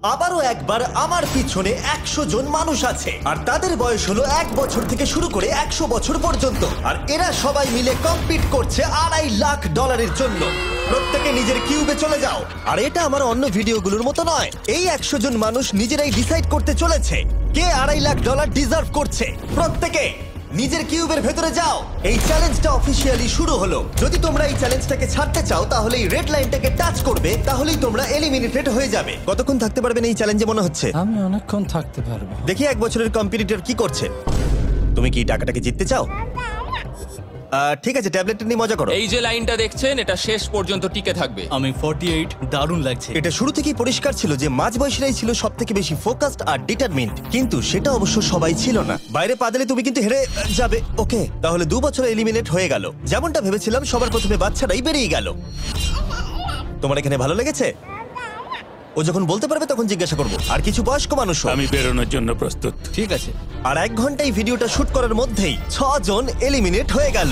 আবারও একবার আমার পিছনে 100 জন মানুষ আছে আর তাদের বয়স হলো 1 বছর থেকে শুরু করে 100 বছর পর্যন্ত। আর এরা সবাই মিলে কম্পিট করছে $2.5 লাখ জন্য। প্রত্যেকে নিজের কিউবে চলে যাও। আর এটা আমার অন্য ভিডিওগুলোর মতো নয়। এই 100 জন মানুষ নিজেরাই ডিসাইড করতে চলেছে কে $2.5 লাখ ডিজার্ভ করছে। প্রত্যেকে নিজের কিউবের ভেতরে যাও। এই চ্যালেঞ্জটা অফিসিয়ালি শুরু হলো। যদি তোমরা এই চ্যালেঞ্জটাকে ছাড়তে চাও তাহলে এই রেড লাইনটাকে টাচ করবে, তাহলেই তোমরা এলিমিনেটেড হয়ে যাবে। কতক্ষণ থাকতে পারবেন এই চ্যালেঞ্জে মনে হচ্ছে? আমি অনেকক্ষণ থাকতে পারবো। দেখি 1 বছরের কম্পিটিটর কি করছে। তুমি কি টাকাটাকে জিততে চাও? ঠিক আছে, ট্যাবলেটটা নিয়ে মজা করো। এই যে লাইনটা দেখছেন এটা শেষ পর্যন্ত টিকে থাকবে। আমি 48, দারুণ লাগছে। এটা শুরু থেকেই পরিষ্কার ছিল যে মাঝবয়সীরাই ছিল সবথেকে বেশি ফোকাসড আর ডিটারমিন্ড, কিন্তু সেটা অবশ্য সবাই ছিল না। বাইরে পা দিলে তুমি কিন্তু হেরে যাবে। ওকে, তাহলে 2 বছর এলিমিনেট হয়ে গেল। যেমনটা ভেবেছিলাম, সবার প্রথমে বাচ্চারাই বেরিয়ে গেল। তোমার এখানে ভালো লেগেছে? ও যখন বলতে পারবে তখন জিজ্ঞাসা করবো। আর কিছু বয়স্ক মানুষ। আমি বেরোনোর জন্য প্রস্তুত। ঠিক আছে। আর 1 ঘন্টায় ভিডিওটা শুট করার মধ্যেই 6 জন এলিমিনেট হয়ে গেল।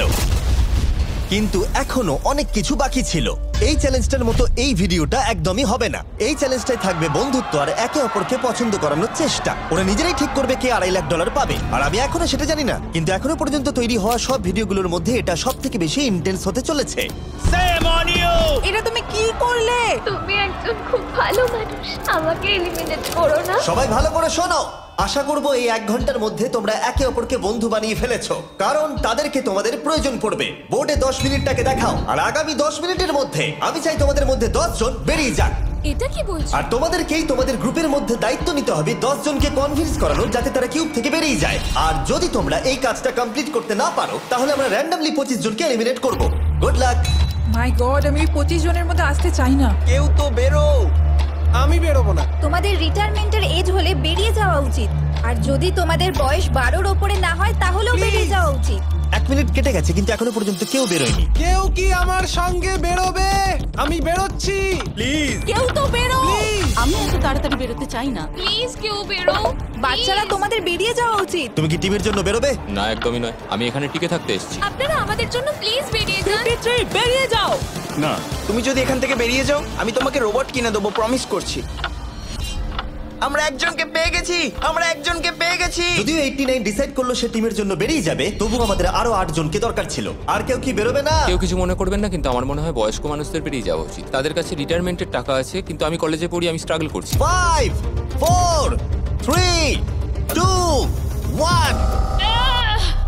কিন্তু এখনো অনেক কিছু বাকি ছিল। এই চ্যালেঞ্জটার মতো এই ভিডিওটা একদমই হবে না। এই চ্যালেঞ্জটাই থাকবে বন্ধুত্ব আর একে অপরকে পছন্দ করানোর চেষ্টা। ওরা নিজেরাই ঠিক করবে কে $2.5 লাখ পাবে। আর আমি এখনো সেটা জানি না, কিন্তু এখনো পর্যন্ত তৈরি হওয়া সব ভিডিওগুলোর মধ্যে এটা সব থেকে বেশি ইন্টেন্স হতে চলেছে। এটা তুমি কি করলে? তুমি একজন খুব ভালো মানুষ, আমাকে এলিমিনেট করো না। সবাই ভালো করে শোনো। আশা করব এই 1 ঘন্টার মধ্যে তোমরা একে অপরকে বন্ধু বানিয়ে ফেলেছো, কারণ তাদেরকে তোমাদের প্রয়োজন পড়বে। বোর্ডে 10 মিনিটটাকে দেখাও, আর আগামী 10 মিনিটের মধ্যে আমি চাই তোমাদের মধ্যে 10 জন বেরিয়ে যাক। এটা কি বলছো? আর তোমাদেরকেই তোমাদের গ্রুপের মধ্যে দায়িত্ব নিতে হবে 10 জনকে কনভিন্স করানোর, যাতে তারা কিউব থেকে বেরিয়ে যায়। আর যদি তোমরা এই কাজটা কমপ্লিট করতে না পারো তাহলে আমরা র্যান্ডমলি 25 জনকে এলিমিনেট করব। Good luck. মাই গড, আমি 25 জনের মধ্যে আসতে চাই না। কেউ তো বেরো। আমি বেরোবো না। তোমাদের রিটায়ারমেন্টের এজ হলে বেরিয়ে যাওয়া উচিত। আর যদি তোমাদের বয়স 12-র ওপরে না হয় তাহলেও বেরিয়ে যাওয়া উচিত। 1 মিনিট কেটে গেছে কিন্তু এখনো পর্যন্ত কেউ বেরোয়নি। কেউ কি আমার সঙ্গে বেরোবে? আমি বেরোচ্ছি। প্লিজ। কেউ তো বেরো। আমি এত তাড়াতাড়ি বেরোতে চাই না। প্লিজ কেউ বেরো। বাচ্চারা, তোমাদের বেরিয়ে যাওয়া উচিত। তুমি কি টিমের জন্য বেরোবে? না, একদমই নয়। আমি এখানে টিকে থাকতে এসেছি। আপনারা আমাদের জন্য প্লিজ বেরিয়ে যান। 53, বেরিয়ে যাও। না, তুমি যদি এখান থেকে বেরিয়ে যাও আমি তোমাকে রোবট কিনে দেবো, প্রমিস করছি। আমরা একজনকে পেয়ে গেছি। যদিও 89 ডিসাইড করলো সে টিমের জন্য বেরিয়ে যাবে, তবু আমাদের আরো 8 জনকে দরকার ছিল। আর কেউ কি বেরোবে না? কেউ কিছু মনে করবেন না, কিন্তু আমার মনে হয় বয়স্ক মানুষদের বেরিয়ে যাওয়া উচিত। তাদের কাছে রিটায়ারমেন্টের টাকা আছে, কিন্তু আমি কলেজে পড়ি, আমি স্ট্রাগল করছি। 5 4 3 2 1।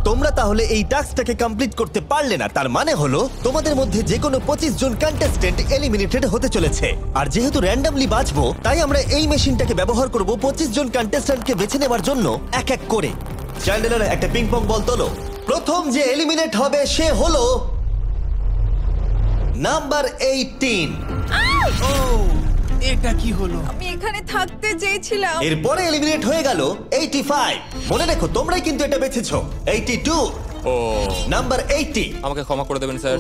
তোমরা তাহলে এই টাস্কটাকে কমপ্লিট করতে পারলে না, তার মানে হলো তোমাদের মধ্যে যে কোনো 25 জন কন্টেস্টেন্ট এলিমিনেটেড হতে চলেছে। আর যেহেতু র্যান্ডমলি বাঁচবো, তাই আমরা এই মেশিনটাকে ব্যবহার করব 25 জন কন্টেস্টেন্টকে বেছে নেওয়ার জন্য এক এক করে। চ্যান্ডেলার, একটা পিং পং বল তোলো। প্রথম যে এলিমিনেট হবে সে হলো নাম্বার 18। এটা কি হলো? আমি এখানে থাকতে চেয়েছিলাম। এরপরে এলিমিনেট হয়ে গেল 85। মনে রেখো তোমরাই কিন্তু এটা বেছেছো। 82, ও, নাম্বার 80, আমাকে ক্ষমা করে দেবেন স্যার।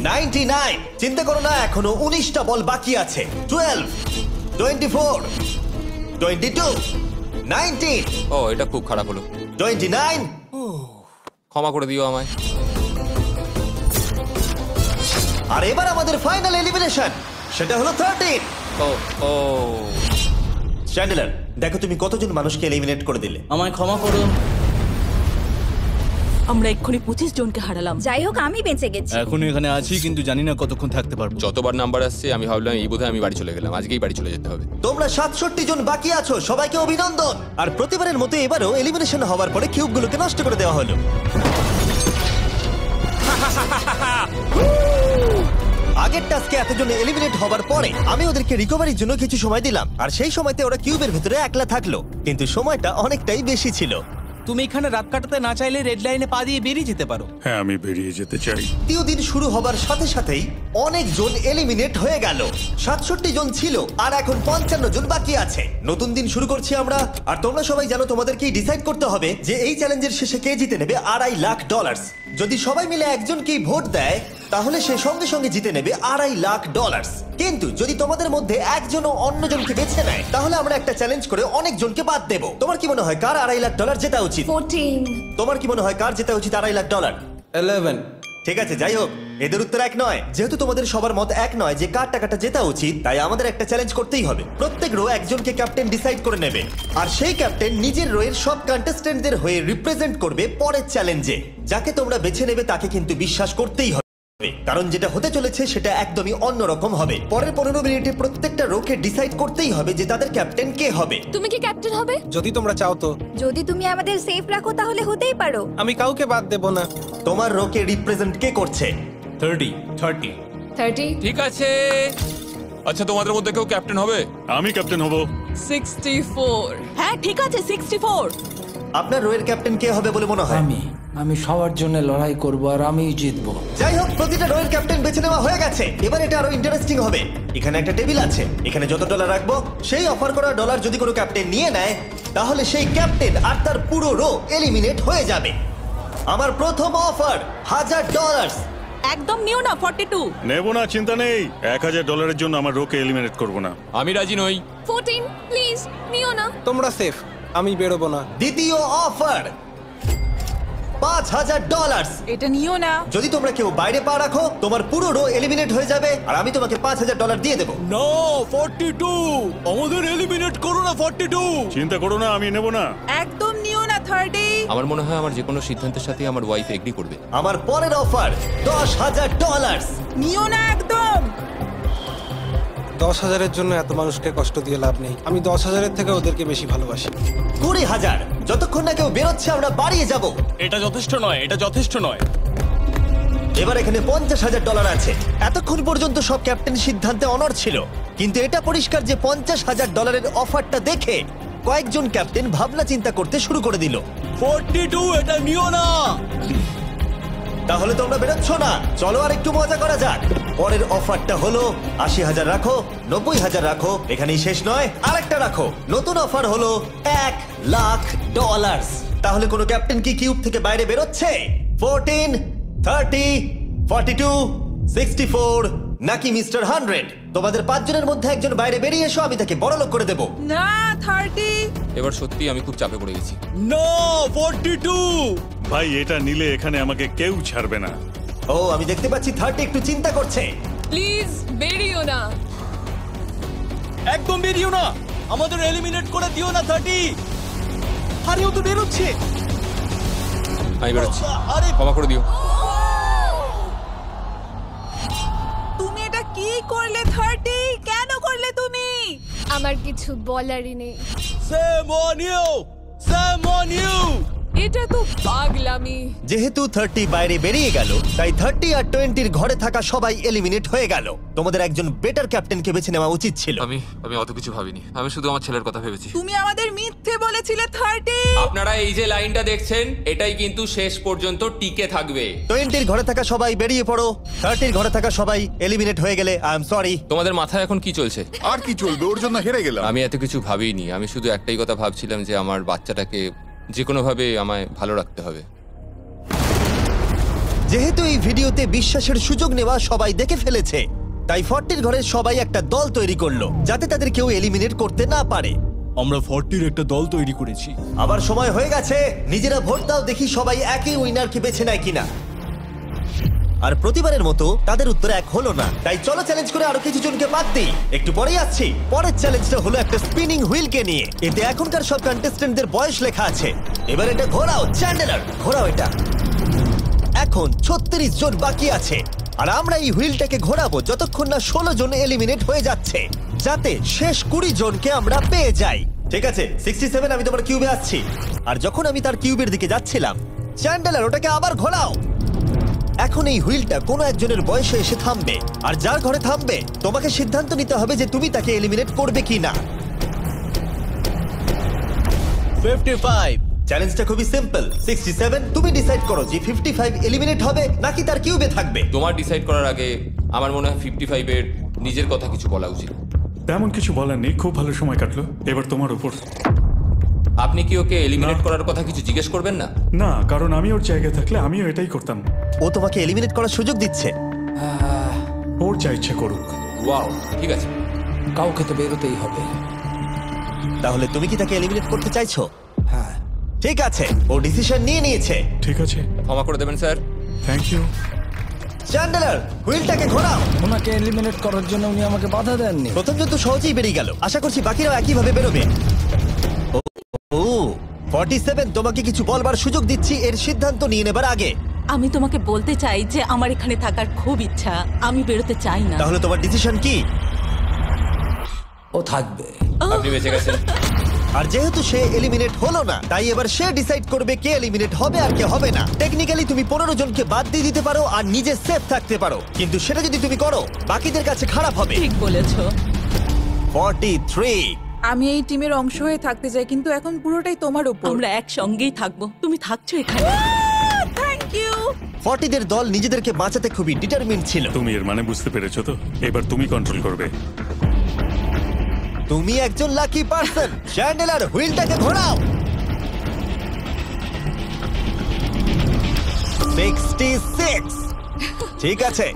99। চিন্তা করো না, এখনো 19টা বল বাকি আছে। 12, 24, 22, 19, ও, এটা খুব খারাপ হলো। 29। ক্ষমা করে দিও আমায়। আর এবার আমাদের ফাইনাল এলিমিনেশন, সেটা হলো 13। ও ও, চ্যান্ডেলার, দেখো তুমি কতজন মানুষকে এলিমিনেট করে দিলে। আমায় ক্ষমা করুন। আমরা এক্ষুনি 25 জনকে হারালাম। যাই হোক, আমি বেঁচে গেছি। এখনো এখানে আছি, কিন্তু জানি না কতক্ষণ থাকতে পারবো। যতবার নাম্বার আসছে আমি ভাবলাম এই বোধহয় আমি বাড়ি চলে গেলাম, আজকেই বাড়ি চলে যেতে হবে। তোমরা 67 জন বাকি আছো, সবাইকে অভিনন্দন। আর প্রতিবারের মতো এবারও এলিমিনেশন হওয়ার পরে কিউবগুলোকে নষ্ট করে দেওয়া হলো। আগের টাস্কে এতজন এলিমিনেট হবার পরে আমি ওদেরকে রিকভারির জন্য কিছু সময় দিলাম, আর সেই সময়তে ওরা কিউবের ভিতরে একলা থাকলো, কিন্তু সময়টা অনেকটাই বেশি ছিল। তুমি এখানে রাত কাটাতে না চাইলে রেড লাইনে পা দিয়ে বেরিয়ে যেতে পারো। হ্যাঁ, আমি বেরিয়ে যেতে চাই। দ্বিতীয় দিন শুরু হবার সাথে সাথেই অনেক জন এলিমিনেট হয়ে গেল। 67 জন ছিল, আর এখন 55 জন বাকি আছে। নতুন দিন শুরু করছি আমরা, আর তোমরা সবাই জানো তোমাদেরকেই ডিসাইড করতে হবে যে এই চ্যালেঞ্জের শেষে কে জিতে নেবে $2.5 লাখ। যদি সবাই মিলে একজনকেই ভোট দেয় তাহলে সে সঙ্গে সঙ্গে জিতে নেবে $2.5 লাখ। কিন্তু যদি তোমাদের মধ্যে একজনও অন্যজনকে বেছে নেয় তাহলে আমরা একটা চ্যালেঞ্জ করে অনেক জনকে বাদ দেবো। তোমার কি মনে হয় কার $2.5 লাখ জেতা উচিত? 14। তোমার কি মনে হয় কার জেতা উচিত $2.5 লাখ? 11। ঠিক আছে, যাই হোক, এদের উত্তর এক নয়। যেহেতু তোমাদের সবার মত এক নয় যে কার টাকাটা জেতা উচিত, তাই আমাদের একটা চ্যালেঞ্জ করতেই হবে। প্রত্যেক রো একজনকে ক্যাপ্টেন ডিসাইড করে নেবে, আর সেই ক্যাপ্টেন নিজের রোয়ের সব কন্টেস্টেন্টদের হয়ে রিপ্রেজেন্ট করবে পরের চ্যালেঞ্জে। যাকে তোমরা বেছে নেবে তাকে কিন্তু বিশ্বাস করতেই হবে, কারণ যেটা হতে চলেছে সেটা একদমই অন্যরকম হবে। পরের 15 মিনিটে প্রত্যেকটা রোকে ডিসাইড করতেই হবে যে তাদের ক্যাপ্টেন কে হবে। তুমি কি ক্যাপ্টেন হবে? যদি তোমরা চাও তো। যদি তুমি আমাদের সেফ রাখো তাহলে হতেই পারো। আমি কাউকে বাদ দেব না। তোমার রোকে রিপ্রেজেন্ট কে করছে? 30 ঠিক আছে। আচ্ছা, তোমাদের মধ্যে কেউ ক্যাপ্টেন হবে? আমি ক্যাপ্টেন হব। 64 হ্যাঁ ঠিক আছে 64। আপনার রোয়ের ক্যাপ্টেন কে হবে বলে মনে হয়? আমি সবার জন্য লড়াই করব আর আমিই জিতবো। যাই হোক, প্রতিটা রোয়ের ক্যাপ্টেন বেছে নেওয়া হয়ে গেছে। এবার এটা আরো ইন্টারেস্টিং হবে। এখানে একটা টেবিল আছে, এখানে যত ডলার রাখবো সেই অফার করা ডলার যদি কোনো ক্যাপ্টেন নিয়ে নেয়, তাহলে সেই ক্যাপ্টেন আর তার পুরো রো এলিমিনেট হয়ে যাবে। আমার প্রথম অফার $1000। একদম নিও না 42। নেব না, চিন্তা নেই। $1000 জন্য আমার রোকে এলিমিনেট করব না। আমি রাজি নই। 14 প্লিজ নিও না। তোমরা সেফ, আমি বেরোবো না। দ্বিতীয় অফার $5000। এটা নিও না। যদি তোমরা কেউ বাইরে পা রাখো, তোমার পুরো রো এলিমিনেট হয়ে যাবে আর আমি তোমাকে $5000 দিয়ে দেবো। নো 42, আমাদের এলিমিনেট করো না 42। চিন্তা করো না, আমি নেব না। একদম নিও না 30। আমার মনে হয় আমার যে কোনো সিদ্ধান্তের সাথে আমার ওয়াইফ এগ্রি করবে। আমার পরের অফার $10000। নিও না একদম। 10,000-এর জন্য এত মানুষকে কষ্ট দিয়ে লাভ নেই। আমি 10,000-এর থেকে ওদেরকে বেশি ভালোবাসি। 20,000। যতক্ষণ না কেউ বেরোচ্ছে আমরা বাড়িয়ে যাব। এটা যথেষ্ট নয়, এটা যথেষ্ট নয়। এবার এখানে $50,000 আছে। এতক্ষণ পর্যন্ত সব ক্যাপ্টেন সিদ্ধান্তে অনড় ছিল, কিন্তু এটা পরিষ্কার যে $50,000-এর অফারটা দেখে কয়েকজন ক্যাপ্টেন ভাবনা চিন্তা করতে শুরু করে দিল। 42, এটা নিও না। তাহলে তোমরা বেরোচ্ছ না? চলো আর একটু মজা করা যাক। পরের অফারটা হলো 80,000 রাখো, 90,000 রাখো, এখানেই শেষ নয়, আরেকটা রাখো। নতুন অফার হলো $1,00,000। তাহলে কোনো ক্যাপ্টেন কি কিউব থেকে বাইরে বেরোচ্ছে? 14, 30, 42, 64 নাকি মিস্টার 100? তোমাদের 5 জনের মধ্যে একজন বাইরে বেরিয়ে এসো, আমি তাকে বড়লোক করে দেবো। না 30। এবার সত্যি আমি খুব চাপে পড়ে গেছি। নো 42। ভাই, এটা নিলে এখানে আমাকে কেউ ছাড়বে না। ও, আমি দেখতে পাচ্ছি 30 একটু চিন্তা করছে। প্লিজ বেরিও না। একদম বেরিও না, আমাদের এলিমিনেট করে দিও না 30। আরে ও তো বেরোচ্ছে। আমি বেরোচ্ছি, আরে ক্ষমা করে দিও। তুমি এটা কি করলে 30? কেন করলে তুমি? আমার কিছু বলারই নেই। Shame on you, shame on you. এটা তো পাগলামি। যেহেতু 30 বাইরে বেরিয়ে গেল, তাই 30 আর 20-র ঘরে থাকা সবাই এলিমিনেট হয়ে গেল। তোমাদের একজন বেটার ক্যাপ্টেনকে বেছে নেওয়া উচিত ছিল। আমি অত কিছু ভাবিনি, আমি শুধু আমার ছেলের কথা ভেবেছি। তুমি আমাদের মিথ্যে বলেছিলে 30। আপনারা এই যে লাইনটা দেখছেন, এটাই কিন্তু শেষ পর্যন্ত টিকে থাকবে। 20-র ঘরে থাকা সবাই বেরিয়ে পড়ো। 30-র ঘরে থাকা সবাই এলিমিনেট হয়ে গেলে আই এম সরি। তোমাদের মাথায় এখন কি চলছে? আর কি চলবে, ওর জন্য হেরে গেলাম। আমি এত কিছু ভাবিনি, আমি শুধু একটাই কথা ভাবছিলাম যে আমার বাচ্চাটাকে যে কোনোভাবে আমায় ভালো রাখতে হবে। যেহেতু এই ভিডিওতে বিশ্বাসের সুযোগ নেওয়া সবাই দেখে ফেলেছে, তাই 40-র ঘরের সবাই একটা দল তৈরি করলো যাতে তাদের কেউ এলিমিনেট করতে না পারে। আমরা 40-র একটা দল তৈরি করেছি। আবার সময় হয়ে গেছে, নিজেরা ভোট দাও, দেখি সবাই একই উইনারকে বেছে নেয় কিনা। আর প্রতিবারের মতো তাদের উত্তর এক হলো না, তাই চলো চ্যালেঞ্জ করে আরো কিছু জনকে বাদ দিই। একটু পরেই আসছি। পরের চ্যালেঞ্জটা হলো একটা স্পিনিং হুইলকে নিয়ে। এতে এখনকার সব কন্টেস্টেন্টদের বয়স লেখা আছে। এবার এটা ঘোরাও, চ্যান্ডেলার ঘোরাও এটা। এখন 36 জন বাকি আছে, আর আমরা এই হুইলটাকে ঘোরাবো যতক্ষণ না 16 জন এলিমিনেট হয়ে যাচ্ছে, যাতে শেষ 20 জনকে আমরা পেয়ে যাই। ঠিক আছে, 67, আমি তোমার কিউবে আসছি। আর যখন আমি তার কিউবের দিকে যাচ্ছিলাম, চ্যান্ডেলার ওটাকে আবার ঘোরাও। এখন এই হুইলটা কোনো একজনের বয়সে এসে থামবে, আর যার ঘরে থামবে তোমাকে সিদ্ধান্ত নিতে হবে যে তুমি তাকে এলিমিনেট করবে কি না। 55। চ্যালেঞ্জটা খুবই সিম্পল। 67, তুমি ডিসাইড করো যে 55 এলিমিনেট হবে নাকি তার কিউবে থাকবে। তোমার ডিসাইড করার আগে আমার মনে হয় 55-এর নিজের কথা কিছু বলা উচিত। তেমন কিছু বলার নেই, খুব ভালো সময় কাটলো। এবার তোমার উপর। আপনি কি ওকে এলিমিনেট না। করার কথা কিছু জিজ্ঞেস করবেন না? না, কারণ আমি ওর জায়গায় থাকলে আমিও এটাই করতাম। ও তোমাকে এলিমিনেট করার সুযোগ দিচ্ছে। ওর যা ইচ্ছা করুক। ওয়াও, ঠিক আছে। কাউকে তো বেরোতেই হবে। তাহলে তুমি কি তাকে এলিমিনেট করতে চাইছো? হ্যাঁ। ঠিক আছে, ও ডিসিশন নিয়ে নিয়েছে। ঠিক আছে, ক্ষমা করে দেবেন স্যার। Thank you. চ্যান্ডেলার হুইলটাকে ঘোরাও। ওনাকে এলিমিনেট করার জন্য উনি আমাকে বাধা দেননি। প্রথম জন তো সহজেই বেরিয়ে গেল, আশা করছি বাকিরাও একইভাবে বেরোবে। ও 47, তোমাকে কিছু বলবার সুযোগ দিচ্ছি এর সিদ্ধান্ত নিয়ে নেবার আগে। আমি তোমাকে বলতে চাই যে আমার এখানে থাকার খুব ইচ্ছা, আমি বেরোতে চাই না। তাহলে তোমার ডিসিশন কি? ও থাকবে। আপনি বেঁচে গেছেন। আর যেহেতু সে এলিমিনেট হলো না, তাই এবার সে ডিসাইড করবে কে এলিমিনেট হবে আর কে হবে না। টেকনিক্যালি তুমি 15 জনকে বাদ দিয়ে দিতে পারো আর নিজে সেফ থাকতে পারো, কিন্তু সেটা যদি তুমি করো বাকিদের কাছে খারাপ হবে। ঠিক বলেছো। 43। আমি এই টিমের অংশ হয়ে থাকতে চাই, কিন্তু এখন পুরোটাই তোমার উপর। আমরা একসঙ্গেই থাকবো, তুমি থাকছো এখানে। Thank you. 40 দের দল নিজেদেরকে বাঁচাতে খুবই ডিটারমিন্ড ছিল। তুমি এর মানে বুঝতে পেরেছো তো? এবার তুমি কন্ট্রোল করবে। তুমি একজন লাকি পারসন। চ্যান্ডেলার হুইলটাকে ঘোরাও। 66। ঠিক আছে,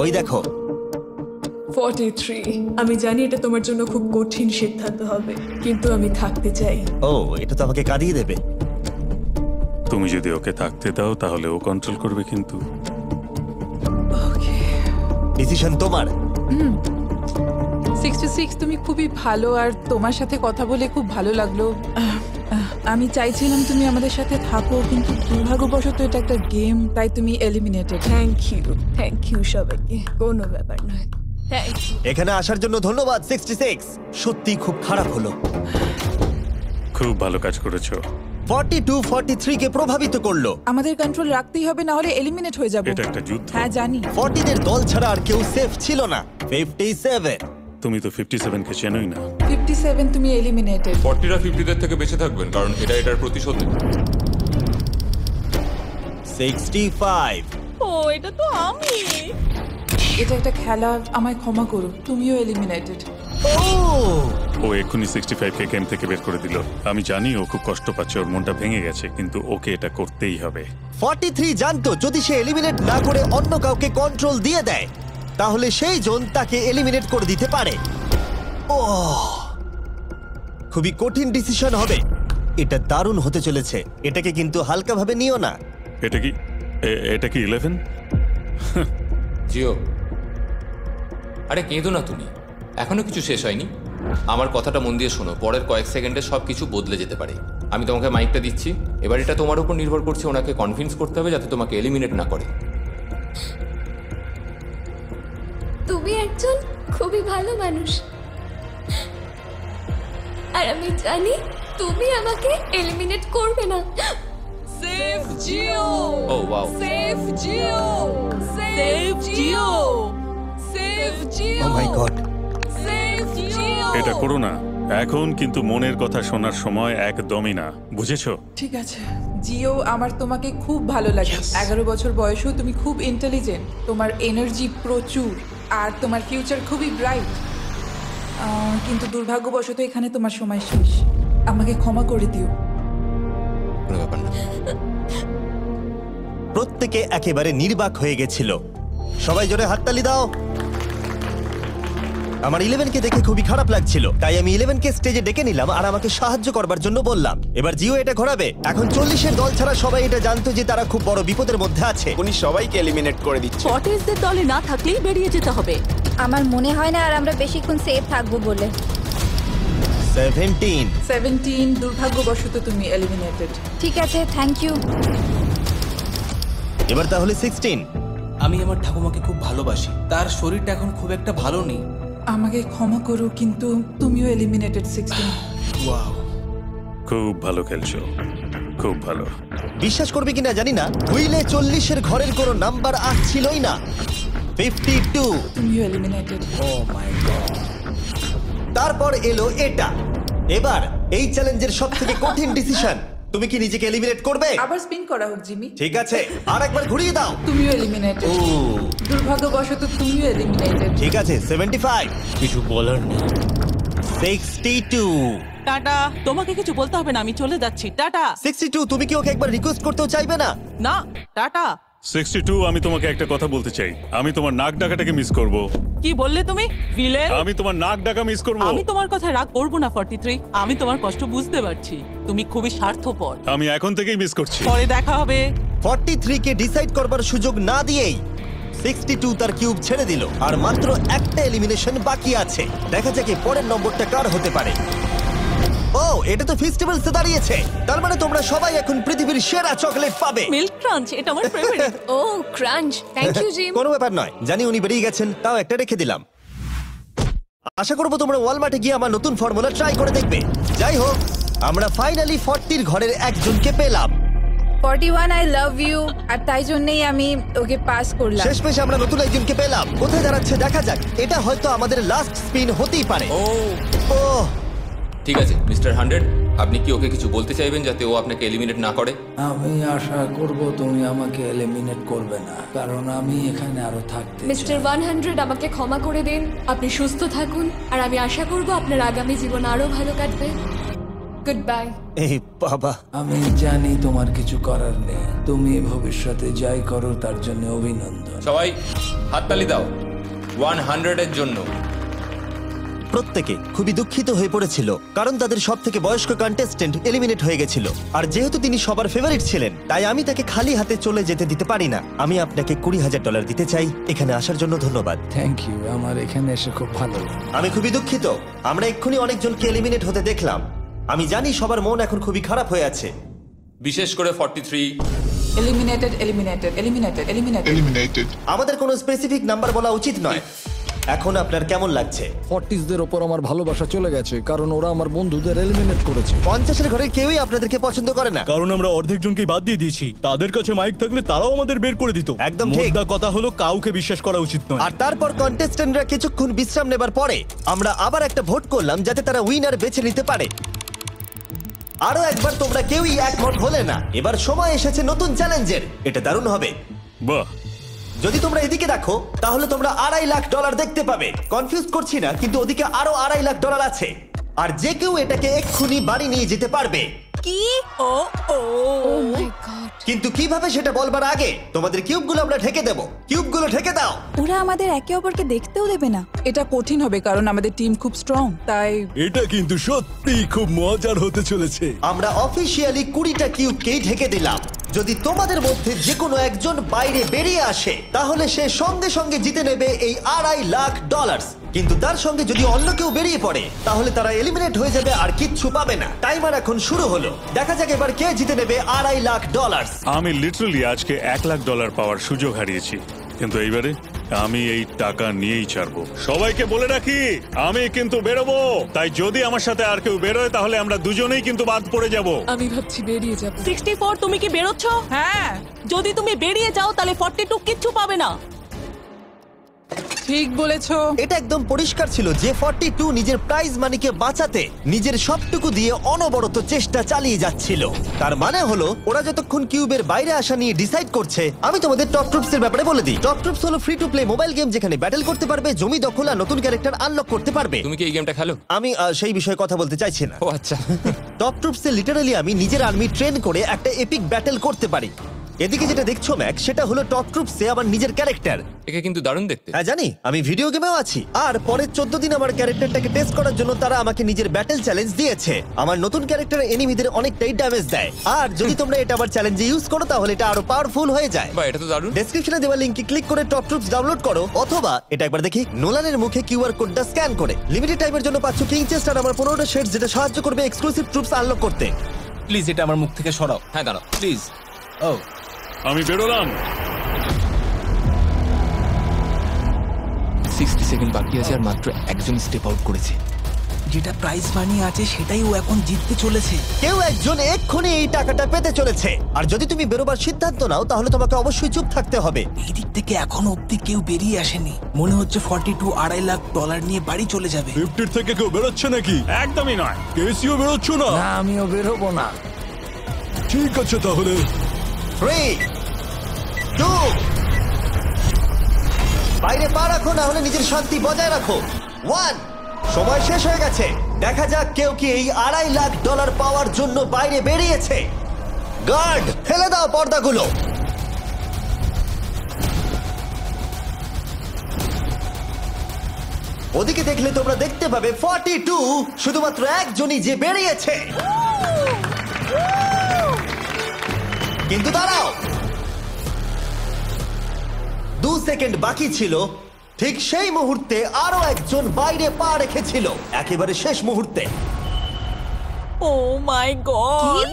ওই দেখো। 43। আমি জানি এটা তোমার জন্য খুব কঠিন সিদ্ধান্ত হবে, কিন্তু আমি থাকতে চাই। ও, এটা তো আমাকে কাঁদিয়ে দেবে। তুমি যদি ওকে থাকতে দাও তাহলে ও কন্ট্রোল করবে, কিন্তু ডিসিশন তোমার। 66, তুমি খুবই ভালো আর তোমার সাথে কথা বলে খুব ভালো লাগলো। আমি চাইছিলাম তুমি আমাদের সাথে থাকো, কিন্তু দুর্ভাগ্যবশত এটা একটা গেম, তাই তুমি এলিমিনেটেড। থ্যাংক ইউ সবাইকে, কোনো ব্যাপার নয়। Thank you. এখানে আসার জন্য ধন্যবাদ 66। সত্যি খুব খারাপ হলো। খুব ভালো কাজ করেছো। 42 43 কে প্রভাবিত করলো। আমাদের কন্ট্রোল রাখতেই হবে, না হলে এলিমিনেট হয়ে যাবো। এটা একটা যুদ্ধ। হ্যাঁ জানি। 40 দের দল ছাড়া আর কেউ সেফ ছিল না। 57। তুমি তো 57 কে চেনোই না। 57, তুমি এলিমিনেটেড। 40রা 50দের থেকে বেঁচে থাকবেন, কারণ এটার প্রতিশোধ নেবে। 65। ও, এটা তো আমি। এটা একটা খেলা, আমায় ক্ষমা করো, তুমিও এলিমিনেটেড। ও এক্ষুনি 65 কে গেম থেকে বের করে দিল। আমি জানি ও খুব কষ্ট পাচ্ছে, ওর মনটা ভেঙে গেছে, কিন্তু ওকে এটা করতেই হবে। 43 জানতো যদি সে এলিমিনেট না করে অন্য কাউকে কন্ট্রোল দিয়ে দেয়, তাহলে সেই জন তাকে এলিমিনেট করে দিতে পারে। ও, খুবই কঠিন ডিসিশন হবে। এটা দারুণ হতে চলেছে। এটাকে কিন্তু হালকাভাবে নিও না। এটা কি 11? জিও, আরে কেঁদো না তুমি, এখনো কিছু শেষ হয়নি। আমার কথাটা মন দিয়ে শোনো, পরের কয়েক সেকেন্ডে সব কিছু বদলে যেতে পারে। আমি তোমাকে মাইকটা দিচ্ছি, এবার এটা তোমার উপর নির্ভর করছে। ওনাকে কনভিন্স করতে হবে যাতে তোমাকে এলিমিনেট না করে। তুমি একজন খুবই ভালো মানুষ, আর আমি জানি তুমি আমাকে এলিমিনেট করবে না। Save Jio. Oh wow. Save Jio. Save Jio. Save Jio. Oh my god. Save Jio. এটা করো না এখন, কিন্তু মনের কথা শোনার সময় একদমই না, বুঝেছো? ঠিক আছে জিও, আমার তোমাকে খুব ভালো লাগে। 11 বছর বয়সেও তুমি খুব ইন্টেলিজেন্ট, তোমার এনার্জি প্রচুর, আর তোমার ফিউচার খুবই ব্রাইট। কিন্তু দুর্ভাগ্যবশত এখানে তোমার সময় শেষ। আমাকে ক্ষমা করে দিও। কোনো ব্যাপার না। প্রত্যেকে একেবারে নির্বাক হয়ে গেছিল। সবাই জোরে হাততালি দাও। আমার 11 কে দেখে খুবই খারাপ লাগছিল, তাই আমি 11 কে স্টেজে ডেকে নিলাম আর আমাকে সাহায্য করবার জন্য বললাম। এবার জিও এটা ঘোরাবে। এখন 40 এর দল ছাড়া সবাই এটা জানতো যে তারা খুব বড় বিপদের মধ্যে আছে। উনি সবাইকে এলিমিনেট করে দিচ্ছে। 40দের দলে না থাকলেই বেরিয়ে যেতে হবে। আমার মনে হয় না আর আমরা বেশিক্ষণ সেফ থাকবো বলে। 17। দুর্ভাগ্যবশত তুমি এলিমিনেটেড। ঠিক আছে, থ্যাংক ইউ। এবার তাহলে 16। আমি আমার ঠাকুমাকে খুব ভালোবাসি, তার শরীরটা এখন খুব একটা ভালো নেই। আমাকে ক্ষমা করো, কিন্তু তুমিও এলিমিনেটেড 16। ওয়াও, খুব ভালো খেলছো, খুব ভালো। বিশ্বাস করবে কিনা জানি না, হুইলে 40 এর ঘরের কোনো নাম্বার আসছিলই না। 52। তুমিও এলিমিনেটেড। O my god. তারপর এলো এটা। এবার এই চ্যালেঞ্জের সবথেকে কঠিন ডিসিশন। তুমি কি নিজেকে এলিমিনেট করবে? আবার স্পিন করা হোক জিমি। ঠিক আছে, আর একবার ঘুরিয়ে দাও। তুমিও এলিমিনেটেড। ও, দুর্ভাগ্যবশত তুমিও এলিমিনেটেড। ঠিক আছে 75। কিছু বলার নেই। 62। টাটা, তোমাকে কিছু বলতে হবে না, আমি চলে যাচ্ছি। টাটা। 62, তুমি কি ওকে একবার রিকোয়েস্ট করতেও চাইবে না? না, টাটা। 62, আমি তোমাকে একটা কথা বলতে চাই। আমি তোমার নাক ডাকাটাকে মিস করব। কি বললে তুমি? ভিলেন? আমি তোমার নাক ডাকা মিস করব। আমি তোমার কথা রাগ করবো না 43। আমি তোমার কষ্ট বুঝতে পারছি, তুমি খুবই স্বার্থপর। আমি এখন থেকেই মিস করছি। পরে দেখা হবে। 43 কে ডিসাইড করবার সুযোগ না দিয়েই 62 তার কিউব ছেড়ে দিল আর মাত্র একটা এলিমিনেশন বাকি আছে। দেখা যাক এর পরের নম্বরটা কার হতে পারে। ও, এটা তো ফেস্টিভ্যালসে দাঁড়িয়েছে। তার মানে তোমরা সবাই এখন পৃথিবীর সেরা চকলেট পাবে। মিল্ক ক্রাঞ্চ, এটা আমার ফেভারিট। ও ক্রাঞ্চ, থ্যাংক ইউ জিম। কোনো ব্যাপার নয়, জানি উনি বেরিয়ে গেছেন, তাও একটা রেখে দিলাম। আশা করবো তোমরা ওয়ালমার্টে গিয়ে আমার নতুন ফর্মুলা ট্রাই করে দেখবে। যাই হোক, আমরা ফাইনালি 40 ঘরের একজনকে পেলাম। 41 আই লাভ ইউ, আর তাই জন্যই আমি ওকে পাস করলাম। শেষমেশ আমরা নতুন একজনকে পেলাম। কোথায় দাঁড়াচ্ছে দেখা যাক। এটা হয়তো আমাদের লাস্ট স্পিন হতেই পারে। ও ঠিক আছে মিস্টার 100, আপনি কি ওকে কিছু বলতে চাইবেন যাতে ও আপনাকে এলিমিনেট না করে? আমি আশা করব তুমি আমাকে এলিমিনেট করবে না, কারণ আমি এখানে আরো থাকতে চাই। মিস্টার 100 আমাকে ক্ষমা করে দিন। আপনি সুস্থ থাকুন আর আমি আশা করব আপনার আগামী জীবন আরো ভালো কাটবে। Good bye. এই বাবা, আমি জানি তোমার কিছু করার নেই। তুমি ভবিষ্যতে যাই করো তার জন্য অভিনন্দন। সবাই হাততালি দাও 100 এর জন্য। প্রত্যেকে খুবই দুঃখিত হয়ে পড়েছিল কারণ তাদের সব থেকে বয়স্ক কন্টেস্টেন্ট এলিমিনেট হয়ে গেছিল। আর যেহেতু তিনি সবার ফেভারিট ছিলেন, তাই আমি তাকে খালি হাতে চলে যেতে দিতে পারি না। আমি আপনাকে $20,000 দিতে চাই। এখানে আসার জন্য ধন্যবাদ। থ্যাংক ইউ, আমার এখানে এসে খুব ভালো লাগে। আমি খুবই দুঃখিত, আমরা এক্ষুনি অনেকজনকে এলিমিনেট হতে দেখলাম। আমি জানি সবার মন এখন খুবই খারাপ হয়ে আছে, বিশেষ করে 43। Eliminated, eliminated, eliminated, eliminated. আমাদের কোনো স্পেসিফিক নাম্বার বলা উচিত নয়। এখন আপনার কেমন লাগছে? 40দের ওপর আমার ভালোবাসা চলে গেছে, কারণ ওরা আমার বন্ধুদের এলিমিনেট করেছে। 50-এর ঘরে কেউই আপনাদেরকে পছন্দ করে না, কারণ আমরা অর্ধেক জনকে বাদ দিয়ে দিয়েছি। তাদের কাছে মাইক থাকলে তারাও আমাদের বের করে দিত। একদম ঠিক। মোদ্দা কথা হলো কাউকে বিশ্বাস করা উচিত নয়। আর তারপর কন্টেস্ট্যান্টরা কিছুক্ষণ বিশ্রাম নেবার পরে আমরা আবার একটা ভোট করলাম যাতে তারা উইনার বেছে নিতে পারে। আরো একবার তোমরা কেউই একমত হলে না। এবার সময় এসেছে নতুন চ্যালেঞ্জের। এটা দারুণ হবে। বাহ, যদি তোমরা এদিকে দেখো তাহলে তোমরা $2.5 লাখ দেখতে পাবে। কনফিউজ করছি না, কিন্তু ওদিকে আরো $2.5 লাখ আছে। আর যে কেউ এটাকে এক্ষুনি বাড়ি নিয়ে যেতে পারবে। কি? ও ও মাই গড। কিন্তু কিভাবে সেটা বলবার আগে তোমাদের কিউবগুলো আমরা ঢেকে দেব। কিউবগুলো ঢেকে দাও। ওরা আমাদের একে অপরকে দেখতেও দেবে না। এটা কঠিন হবে কারণ আমাদের টিম খুব স্ট্রং, তাই এটা কিন্তু সত্যি খুব মজার হতে চলেছে। আমরা অফিসিয়ালি 20টা কিউবকেই ঢেকে দিলাম। যদি তোমাদের মধ্যে যে কোনো একজন বাইরে বেরিয়ে আসে তাহলে সে সঙ্গে সঙ্গে জিতে নেবে এই $2.5 লাখ। কিন্তু তার সঙ্গে যদি অন্য কেউ বেরিয়ে পড়ে তাহলে তারা এলিমিনেট হয়ে যাবে আর কিচ্ছু পাবে না। টাইমার এখন শুরু হলো। দেখা যাক এবার কে জিতে নেবে $2.5 লাখ। আমি লিটারালি আজকে $1 লাখ পাওয়ার সুযোগ হারিয়েছি, কিন্তু এইবারে আমি এই টাকা নিয়েই ছাড়বো। সবাইকে বলে রাখি, আমি কিন্তু বেরোবো। তাই যদি আমার সাথে আর কেউ বেরোয় তাহলে আমরা দুজনেই কিন্তু বাদ পড়ে যাব। আমি ভাবছি বেরিয়ে যাব। 64, তুমি কি বেরোচ্ছ? হ্যাঁ, যদি তুমি বেরিয়ে যাও তাহলে 42 কিচ্ছু পাবে না। ঠিক বলেছো। এটা একদম পরিষ্কার ছিল যে 42 নিজের প্রাইজ মানিকে বাঁচাতে নিজের সবটুকু দিয়ে অনবরত চেষ্টা চালিয়ে যাচ্ছিল। তার মানে হলো ওরা যতক্ষণ কিউবের বাইরে আসা নিয়ে ডিসাইড করছে। আমি তোমাদের টপ ট্রুপস এর ব্যাপারে বলে দিই। টপ ট্রুপস হলো free to play mobile game যেখানে ব্যাটল করতে পারবে, জমি দখল আর নতুন ক্যারেক্টার আনলক করতে পারবে। তুমি কি এই গেমটা খেলো? আমি সেই বিষয়ে কথা বলতে চাইছি না। ও আচ্ছা। টপ ট্রুপসে লিটারালি আমি নিজের আর্মি ট্রেন করে একটা এপিক ব্যাটল করতে পারি। এদিকে যেটা দেখছো ম্যাক, সেটা হলো টপ ট্রুপসে আমার নিজের ক্যারেক্টার। একে কিন্তু দারুণ দেখতে। হ্যাঁ জানি, আমি ভিডিও গেমেও আছি। আর পরের 14 দিন আমার ক্যারেক্টারটাকে টেস্ট করার জন্য তারা আমাকে নিজের ব্যাটল চ্যালেঞ্জ দিয়েছে। আমার নতুন ক্যারেক্টার এনিমিদের অনেকটাই ড্যামেজ দেয়। আর যদি তোমরা এটা আবার চ্যালেঞ্জে ইউজ করো তাহলে এটা আরো পাওয়ারফুল হয়ে যায়। বাহ, এটা তো দারুণ। ডেসক্রিপশনে দেওয়া লিংকে ক্লিক করে টপ ট্রুপস ডাউনলোড করো, অথবা এটা একবার দেখি নোলানের মুখে কিউআর কোডটা স্ক্যান করে। লিমিটেড টাইমের জন্য পাচ্ছ কিং চেস্ট আর আমার 15টা শেডস, যেটা সাহায্য করবে এক্সক্লুসিভ ট্রুপস আনলক করতে। প্লিজ এটা আমার মুখ থেকে সরাও। হ্যাঁ দাঁড়াও প্লিজ। ও আমি বেরোলাম। 60 সেকেন্ড বাকি আছে আর মাত্র একজন স্টেপ আউট করেছে। যেটা প্রাইজ মানি আছে সেটাই ও এখন জিততে চলেছে। কেউ একজন এক্ষুনি এই টাকাটা পেতে চলেছে। আর যদি তুমি বেরোবার সিদ্ধান্ত নাও তাহলে তোমাকে অবশ্যই চুপ থাকতে হবে। এই দিক থেকে এখনো অব্দি কেউ বেরিয়ে আসেনি। মনে হচ্ছে 42 $2.5 লাখ নিয়ে বাড়ি চলে যাবে। 50 থেকে কেউ বেরোচ্ছে নাকি? একদমই নয়। কেসিও বেরোচ্ছ না? না, আমিও বেরোবো না। ঠিক আছে তাহলে। 3, 2, বাইরে পা রাখো, না হলে নিজের শান্তি বজায় রাখো। 1, সময় শেষ হয়ে গেছে। দেখা যাক কেউ কি এই $2.5 লাখ পাওয়ার জন্য বাইরে বেরিয়েছে। গার্ড, ফেলে দাও পর্দাগুলো। ওদিকে দেখলে তোমরা দেখতে পাবে 42 শুধুমাত্র একজনই যে বেরিয়েছে। কিন্তু দাঁড়াও, 2 সেকেন্ড বাকি ছিল, ঠিক সেই মুহূর্তে আরো একজন বাইরে পা রেখেছিল, একেবারে শেষ মুহূর্তে। ও মাই গড,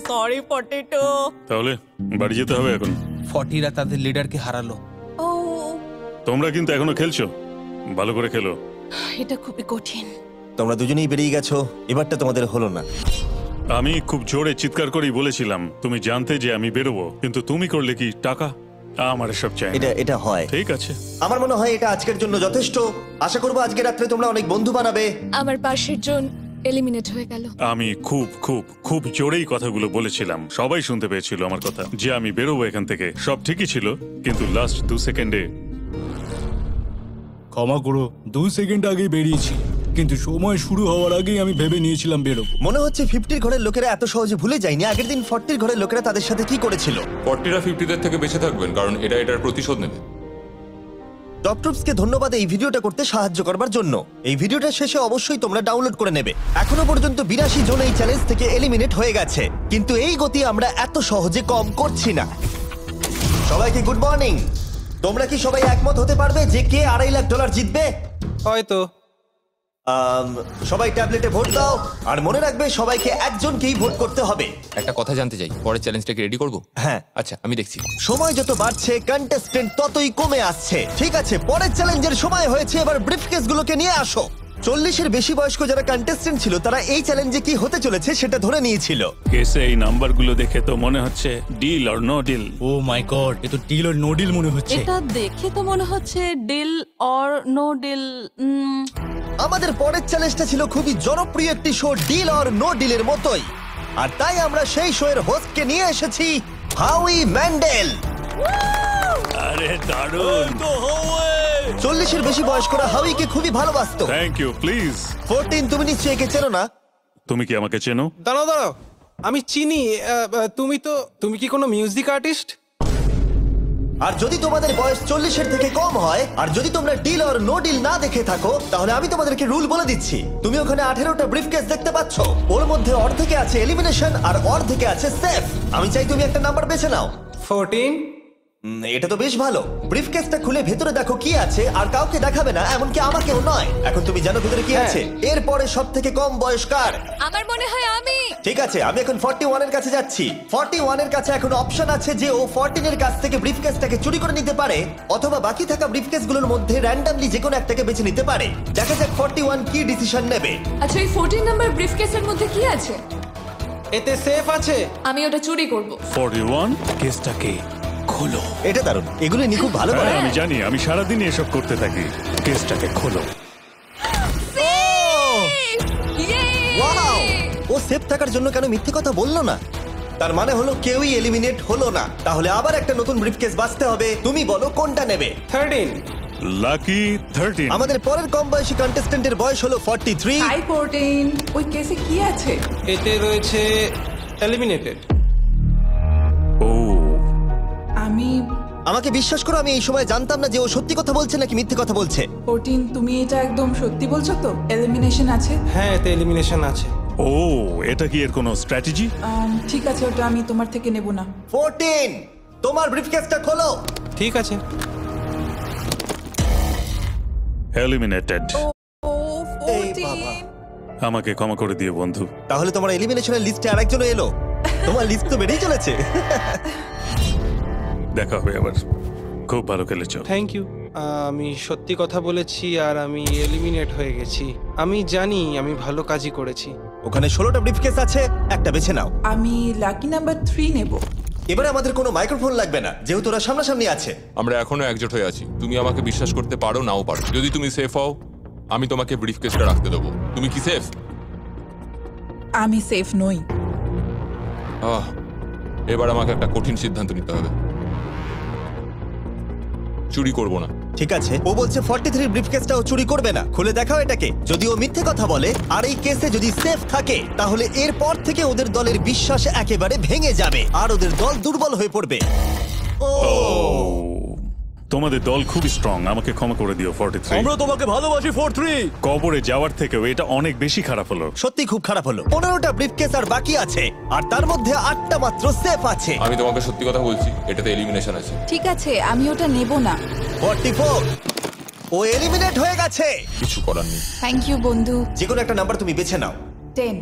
সরি পটেটো। তাহলে বাড়ি যেতে হবে এখন। 40রা তাদের লিডারকে হারালো। ও, তোমরা কিন্তু এখনো খেলছো, ভালো করে খেলো। এটা খুবই কঠিন। তোমরা দুজনেই বেরিয়ে গেছো, এবারটা তোমাদের হলো না। আমি খুব জোরে চিৎকার করেই বলেছিলাম তুমি জানতে যে আমি বেরোবো, কিন্তু তুমি করলে কি টাকা? আমার সব চাই না। এটা হয়। ঠিক আছে, আমার মনে হয় এটা আজকের জন্য যথেষ্ট। আশা করবো আজকে রাত্রে তোমরা অনেক বন্ধু বানাবে। আমার পাশের জন এলিমিনেট হয়ে গেল। আমি খুব খুব খুব জোরেই কথাগুলো বলেছিলাম, সবাই শুনতে পেয়েছিল আমার কথা, যে আমি বেরোবো এখান থেকে। সব ঠিকই ছিল, কিন্তু লাস্ট 2 সেকেন্ডে। ক্ষমা করো, 2 সেকেন্ড আগেই বেরিয়েছি, কিন্তু সময় শুরু হওয়ার আগেই আমি ভেবে নিয়েছিলাম বেরোবো। মনে হচ্ছে 50 ঘরের লোকেরা এত সহজে ভুলে যায়নি আগের দিন 40 ঘরের লোকেরা তাদের সাথে কি করেছিল। 40রা 50দের থেকে বেঁচে থাকবেন, কারণ এটার প্রতিশোধ নেবে। টপ ট্রুপসকে ধন্যবাদ এই ভিডিওটা করতে সাহায্য করবার জন্য। এই ভিডিওটা শেষে অবশ্যই তোমরা ডাউনলোড করে নেবে। এখনো পর্যন্ত 82 জন এই চ্যালেঞ্জ থেকে এলিমিনেট হয়ে গেছে, কিন্তু এই গতি আমরা এত সহজে কম করছি না। সবাইকে গুড মর্নিং। তোমরা কি সবাই একমত হতে পারবে যে কে $2.5 লাখ জিতবে? হয়তো। সবাই ট্যাবলেটে ভোট দাও, আর মনে রাখবে সবাইকে একজনকেই ভোট করতে হবে। একটা কথা জানতে চাই, পরের চ্যালেঞ্জটাকে রেডি করবো? হ্যাঁ। আচ্ছা, আমি দেখছি। সময় যত বাড়ছে কন্টেস্টেন্ট ততই কমে আসছে। ঠিক আছে, পরের চ্যালেঞ্জের সময় হয়েছে, এবার ব্রিফকেসগুলোকে নিয়ে আসো। 40-এর বেশি বয়স্ক যারা কন্টেস্টেন্ট ছিল তারা এই চ্যালেঞ্জে কি হতে চলেছে সেটা ধরে নিয়েছিল। কেসে এই নাম্বারগুলো দেখে তো মনে হচ্ছে deal or no deal. Oh my god, এ তো ডিল অর নো ডিল মনে হচ্ছে। এটা দেখে তো মনে হচ্ছে ডিল অর নো ডিল। আমাদের পরের চ্যালেঞ্জটা ছিল খুবই জনপ্রিয় একটি শো, ডিল অর নো ডিলের মতোই, আর তাই আমরা সেই শো এর হোস্টকে নিয়ে এসেছি, হাউই ম্যান্ডেল। আরে দারুণ। 40-এর বেশি বয়স্করা হাউইকে খুবই ভালোবাসতো। Thank you. প্লিজ 14, তুমি নিশ্চয়ই একে চেনো না? তুমি কি আমাকে চেনো? দাঁড়াও, আমি চিনি। তুমি কি কোনো মিউজিক আর্টিস্ট? আর যদি তোমাদের বয়স 40-এর থেকে কম হয়, আর যদি তোমরা ডিল অর নো ডিল না দেখে থাকো, তাহলে আমি তোমাদেরকে রুল বলে দিচ্ছি। তুমি ওখানে 18টা ব্রিফকেস দেখতে পাচ্ছ, ওর মধ্যে অর্ধেকে আছে এলিমিনেশন আর অর্ধেকে আছে সেফ। আমি চাই তুমি একটা নাম্বার বেছে নাও। 14। এটা তো বেশ ভালো। ব্রিফকেসটা খুলে ভেতরে দেখো কি আছে, আর কাউকে দেখাবে না, এমনকি আমাকেও নয়। এখন তুমি জানো ভেতরে কি আছে। এরপরে সব থেকে কম বয়স কার? আমার মনে হয় আমি। ঠিক আছে, আমি এখন 41 এর কাছে যাচ্ছি। 41 এর কাছে এখন অপশন আছে যে ও 14 এর কাছ থেকে ব্রিফকেসটাকে চুরি করে নিতে পারে, অথবা বাকি থাকা ব্রিফকেসগুলোর মধ্যে র্যান্ডমলি যে কোনো একটাকে বেছে নিতে পারে। দেখা যাক 41 কি ডিসিশন নেবে। আচ্ছা, এই 14 নাম্বার ব্রিফকেসের মধ্যে কি আছে? এতে সেফ আছে। আমি ওটা চুরি করব। 41 কেসটাকে খোলো। এটা দারুণ, এগুলো নি খুব ভালো করে। আমি জানি, আমি সারাদিন এসব করতে থাকি। কেসটাকে খোলো। ওয়াও! ও সেফ থাকার জন্য কেন মিথ্যে কথা বললো না? তার মানে হলো কেউই এলিমিনেট হলো না। তাহলে আবার একটা নতুন ব্রিফকেস বাছতে হবে। তুমি বলো কোনটা নেবে? 13। লাকি 13। আমাদের পরের কম বয়সী কন্টেস্ট্যান্টের বয়স হলো 43। হাই 14, ওই কেসে কি আছে? এতে রয়েছে এলিমিনেটেড। ও, আমাকে বিশ্বাস করো, আমি এই সময় জানতাম না যে ও সত্যি কথা বলছে নাকি মিথ্যে কথা বলছে। 14, তুমি এটা একদম সত্যি বলছো তো? এলিমিনেশন আছে? হ্যাঁ, এতে এলিমিনেশন আছে। ও, এটা কি এর কোনো স্ট্র্যাটেজি? ঠিক আছে, ওটা আমি তোমার থেকে নেব না। 14, তোমার ব্রিফকেসটা খোলো। ঠিক আছে। এলিমিনেটেড। আমাকে ক্ষমা করে দিও বন্ধু। তাহলে তোমার এলিমিনেশনের লিস্টে আরেকজন এলো। তোমার লিস্ট তো বেড়েই চলেছে। দেখা হবে আবার। খুব ভালো খেলেছো। Thank you. আমি সত্যি কথা বলেছি, আর আমি এলিমিনেট হয়ে গেছি। আমি জানি আমি ভালো কাজই করেছি। ওখানে 16টা ব্রিফকেস আছে, একটা বেছে নাও। আমি লাকি নাম্বার 3 নেব। এবারে আমাদের কোনো মাইক্রোফোন লাগবে না, যেহেতু ওরা সামনাসামনি আছে। আমরা এখনো একজোট হয়ে আছি। তুমি আমাকে বিশ্বাস করতে পারো, নাও পারো। যদি তুমি সেফ হও, আমি তোমাকে ব্রিফকেসটা রাখতে দেবো। তুমি কি সেফ? আমি সেফ নই। এবার আমাকে একটা কঠিন সিদ্ধান্ত নিতে হবে। চুরি করব না। ঠিক আছে, ও বলছে 43 ব্রিফকেসটাও চুরি করবে না। খুলে দেখাও এটাকে। যদি ও মিথ্যে কথা বলে আর এই কেসে যদি সেফ থাকে, তাহলে এরপর থেকে ওদের দলের বিশ্বাস একেবারে ভেঙে যাবে আর ওদের দল দুর্বল হয়ে পড়বে। তোমাদের দল খুবই স্ট্রং, আমাকে ক্ষমা করে দিও 43। আমরা তোমাকে ভালোবাসি 43। কবরে যাওয়ার থেকেও এটা অনেক বেশি খারাপ হলো। সত্যি খুব খারাপ হলো। 15টা ব্রিফকেস আর বাকি আছে, আর তার মধ্যে 8টা মাত্র সেফ আছে। আমি তোমাকে সত্যি কথা বলছি, এটাতে এলিমিনেশন আছে। ঠিক আছে, আমি ওটা নেব না। 44, ও এলিমিনেট হয়ে গেছে। কিছু করার নেই। থ্যাংক ইউ বন্ধু। যে কোনো একটা নাম্বার তুমি বেছে নাও। 10।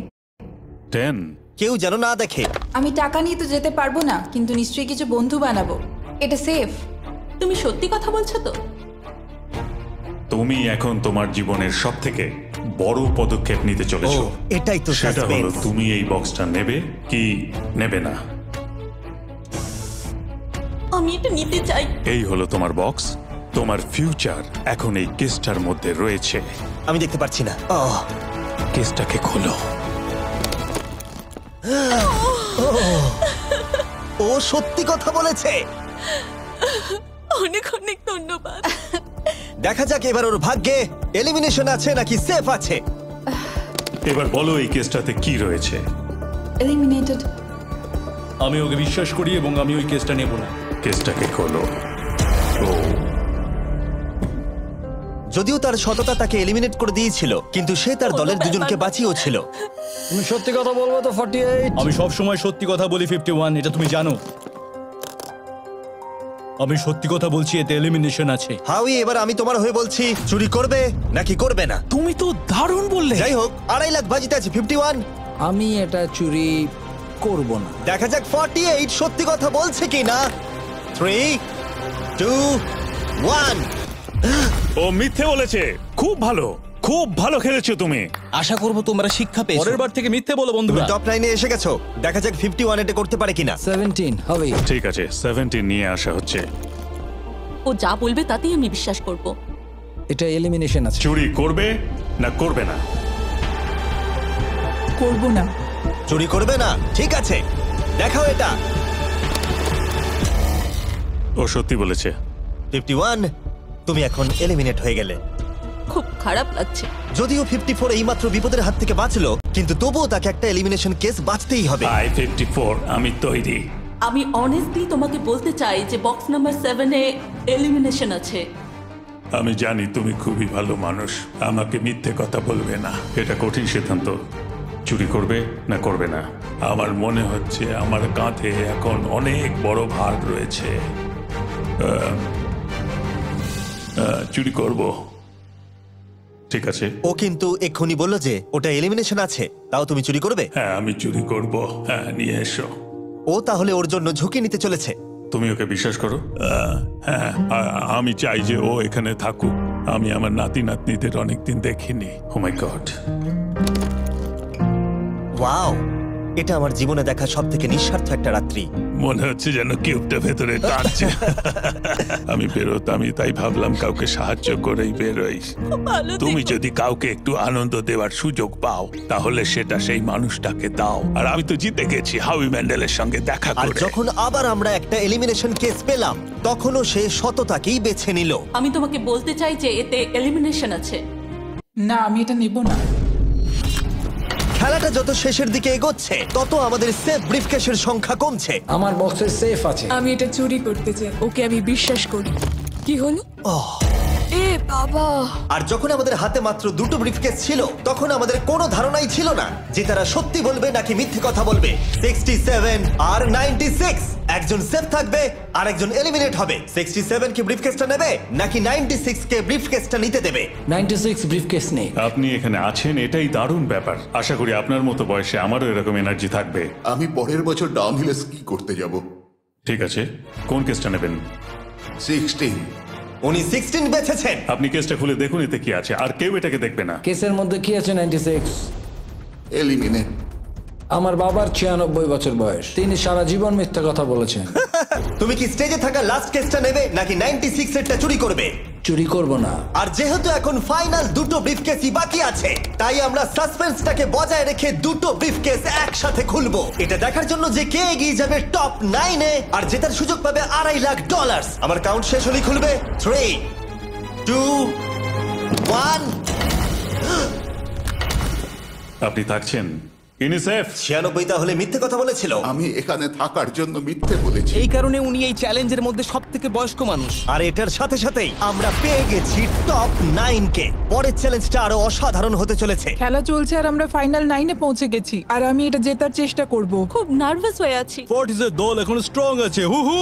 10? কেউ যেন না দেখে। আমি টাকা নিয়ে তো যেতে পারবো না, কিন্তু নিশ্চয়ই কিছু বন্ধু বানাবো। এটা সেফ। তুমি সত্যি কথা বলছো তো? তুমি এখন তোমার জীবনের সবথেকে বড় পদক্ষেপ নিতে চলেছো। এটাই তো সেটা হলো সাসপেন্স। তুমি এই বক্সটা নেবে কি নেবে না। আমি এটা নিতে চাই। এই হলো তোমার বক্স। তোমার ফিউচার এখন এই কেসটার মধ্যে রয়েছে। আমি দেখতে পাচ্ছি না। কেসটাকে খোলো। ও সত্যি কথা বলেছে। অনেক অনেক ধন্যবাদ। দেখা যাক এবার ওর ভাগ্যে এলিমিনেশন আছে নাকি সেফ আছে। এবার বলো এই কেসটাতে কি রয়েছে। এলিমিনেটেড। আমি ওকে বিশ্বাস করি এবং আমি ওই কেসটা নেব না। কেসটাকে খোলো। ও, যদিও তার সততা তাকে এলিমিনেট করে দিয়েছিল, কিন্তু সে তার দলের দুজনকে বাঁচিয়েও ছিল। তুমি সত্যি কথা বলবো তো 48? আমি সব সময় সত্যি কথা বলি 51, এটা তুমি জানো। আমি সত্যি কথা বলছি, এতে এলিমিনেশন আছে। হাউই, এবার আমি তোমার হয়ে বলছি, চুরি করবে নাকি করবে না? তুমি তো দারুণ বললে। যাই হোক, 2.5 লাখ বাজিতে আছে 51। আমি এটা চুরি করব না। দেখা যাক 48 সত্যি কথা বলছে কি না। 3, 2, 1। ও মিথ্যে বলেছে। খুব ভালো, খুব ভালো খেলেছো তুমি। আশা করব তোমরা শিক্ষা পেয়েছো। পরের বার থেকে মিথ্যে বলো তুমি বন্ধুরা। টপ 9 এ এসে গেছো। দেখা যাক 51 এটা করতে পারে কিনা। 17 হবে। ঠিক আছে, 17 নিয়ে আসা হচ্ছে। ও যা বলবে তাতেই আমি বিশ্বাস করব। এটা এলিমিনেশন আছে। চুরি করবে না করবে না? করব না। চুরি করবে না? ঠিক আছে, দেখাও এটা। ও সত্যি বলেছে। 51, তুমি এখন এলিমিনেট হয়ে গেলে। খুব খারাপ লাগছে। যদিও 54 এইমাত্র বিপদের হাত থেকে বাঁচলো, কিন্তু তবুও তাকে একটা এলিমিনেশন কেস বাঁচতেই হবে। আই 54, আমি তৈরি। আমি অনেস্টলি তোমাকে বলতে চাই যে বক্স নাম্বার 7 এ এলিমিনেশন আছে। আমি জানি তুমি খুবই ভালো মানুষ, আমাকে মিথ্যে কথা বলবে না। এটা কঠিন সিদ্ধান্ত, চুরি করবে না করবে না। আমার মনে হচ্ছে আমার কাঁধে এখন অনেক বড় ভার রয়েছে। চুরি করব। ঠিক আছে। ও কিন্তু এক্ষুনি বললো যে ওটা এলিমিনেশন আছে, তাও তুমি চুরি করবে? হ্যাঁ, আমি চুরি করব। হ্যাঁ, নিয়ে এসো। ও তাহলে ওর জন্য ঝুঁকি নিতে চলেছে। তুমি ওকে বিশ্বাস করো? হ্যাঁ, আমি চাই যে ও এখানে থাকুক। আমি আমার নাতি নাতনিদের অনেকদিন দেখিনি। ও মাই গড। ওয়াও, এটা আমার জীবনে দেখা সবথেকে নিঃস্বার্থ একটা রাত্রি। মনে হচ্ছে যেন কিউবটা ভেতরে টানছে। আমি বেরোতামই, তাই ভাবলাম কাউকে সাহায্য করেই বেরোই। তুমি যদি কাউকে একটু আনন্দ দেওয়ার সুযোগ পাও, তাহলে সেটা সেই মানুষটাকে দাও। আর আমি তো জিতে গেছি হাউই ম্যান্ডেলের সঙ্গে দেখা আর করে। যখন আবার আমরা একটা এলিমিনেশন কেস পেলাম, তখনও সে সততাকেই বেছে নিল। আমি তোমাকে বলতে চাই যে এতে এলিমিনেশন আছে। না, আমি এটা নেব না। খেলাটা যত শেষের দিকে এগোচ্ছে, তত আমাদের সেফ ব্রিফকেসের সংখ্যা কমছে। আমার বক্সে সেফ আছে। আমি এটা চুরি করতে চাই। ওকে আমি বিশ্বাস করি। কি হলো? এ বাবা! আর যখন আমাদের হাতে মাত্র 2টো ব্রিফকেস ছিল, তখন আমাদের কোনো ধারণাই ছিল না যে তারা সত্যি বলবে নাকি মিথ্যে কথা বলবে। 67 আর 96, একজন সেফ থাকবে আর একজন এলিমিনেট হবে। 67 কি ব্রিফকেসটা নেবে নাকি 96 কে ব্রিফকেসটা নিতে দেবে? 96 ব্রিফকেস নেই। আপনি এখানে আছেন, এটাই দারুণ ব্যাপার। আশা করি আপনার মতো বয়সে আমারও এরকম এনার্জি থাকবে। আমি পরের বছর ডাউনহিলে স্কি করতে যাব। ঠিক আছে, কোন কেসটা নেবেন? 16। উনি 16 বেছেছেন। আপনি কেসটা খুলে দেখুন এতে কি আছে, আর কেউ এটাকে দেখবে না। কেসের মধ্যে কি আছে? 96 এলিমিনেট। আমার বাবার 96 বছর বয়স, তিনি সারা জীবন মিথ্যা কথা বলেছেন। তুমি কি স্টেজে থাকা লাস্ট কেসটা নেবে নাকি 96 এরটা চুরি করবে? চুরি করব না। আর যেহেতু এখন ফাইনাল 2টো ব্রিফকেসই বাকি আছে, তাই আমরা সাসপেন্সটাকে বজায় রেখে 2টো ব্রিফকেস একসাথে খুলবো, এটা দেখার জন্য যে কে এগিয়ে যাবে টপ 9 এ আর জেতার সুযোগ পাবে $2.5 লাখ। আমার কাউন্ট শেষ হলেই খুলবে। 3, 2, 1। আপনি থাকছেন? ইউনিসেফ 96 তাহলে মিথ্যে কথা বলেছিল। আমি এখানে থাকার জন্য মিথ্যে বলেছি। এই কারণে উনি এই চ্যালেঞ্জের মধ্যে সব থেকে বয়স্ক মানুষ। আর এটার সাথে সাথেই আমরা পেয়ে গেছি টপ 9 কে। পরের চ্যালেঞ্জটা আরো অসাধারণ হতে চলেছে। খেলা চলছে আর আমরা ফাইনাল 9-এ পৌঁছে গেছি আর আমি এটা জেতার চেষ্টা করব। খুব নার্ভাস হয়ে আছি। ফর্টিসের দল এখন স্ট্রং আছে। হু হু।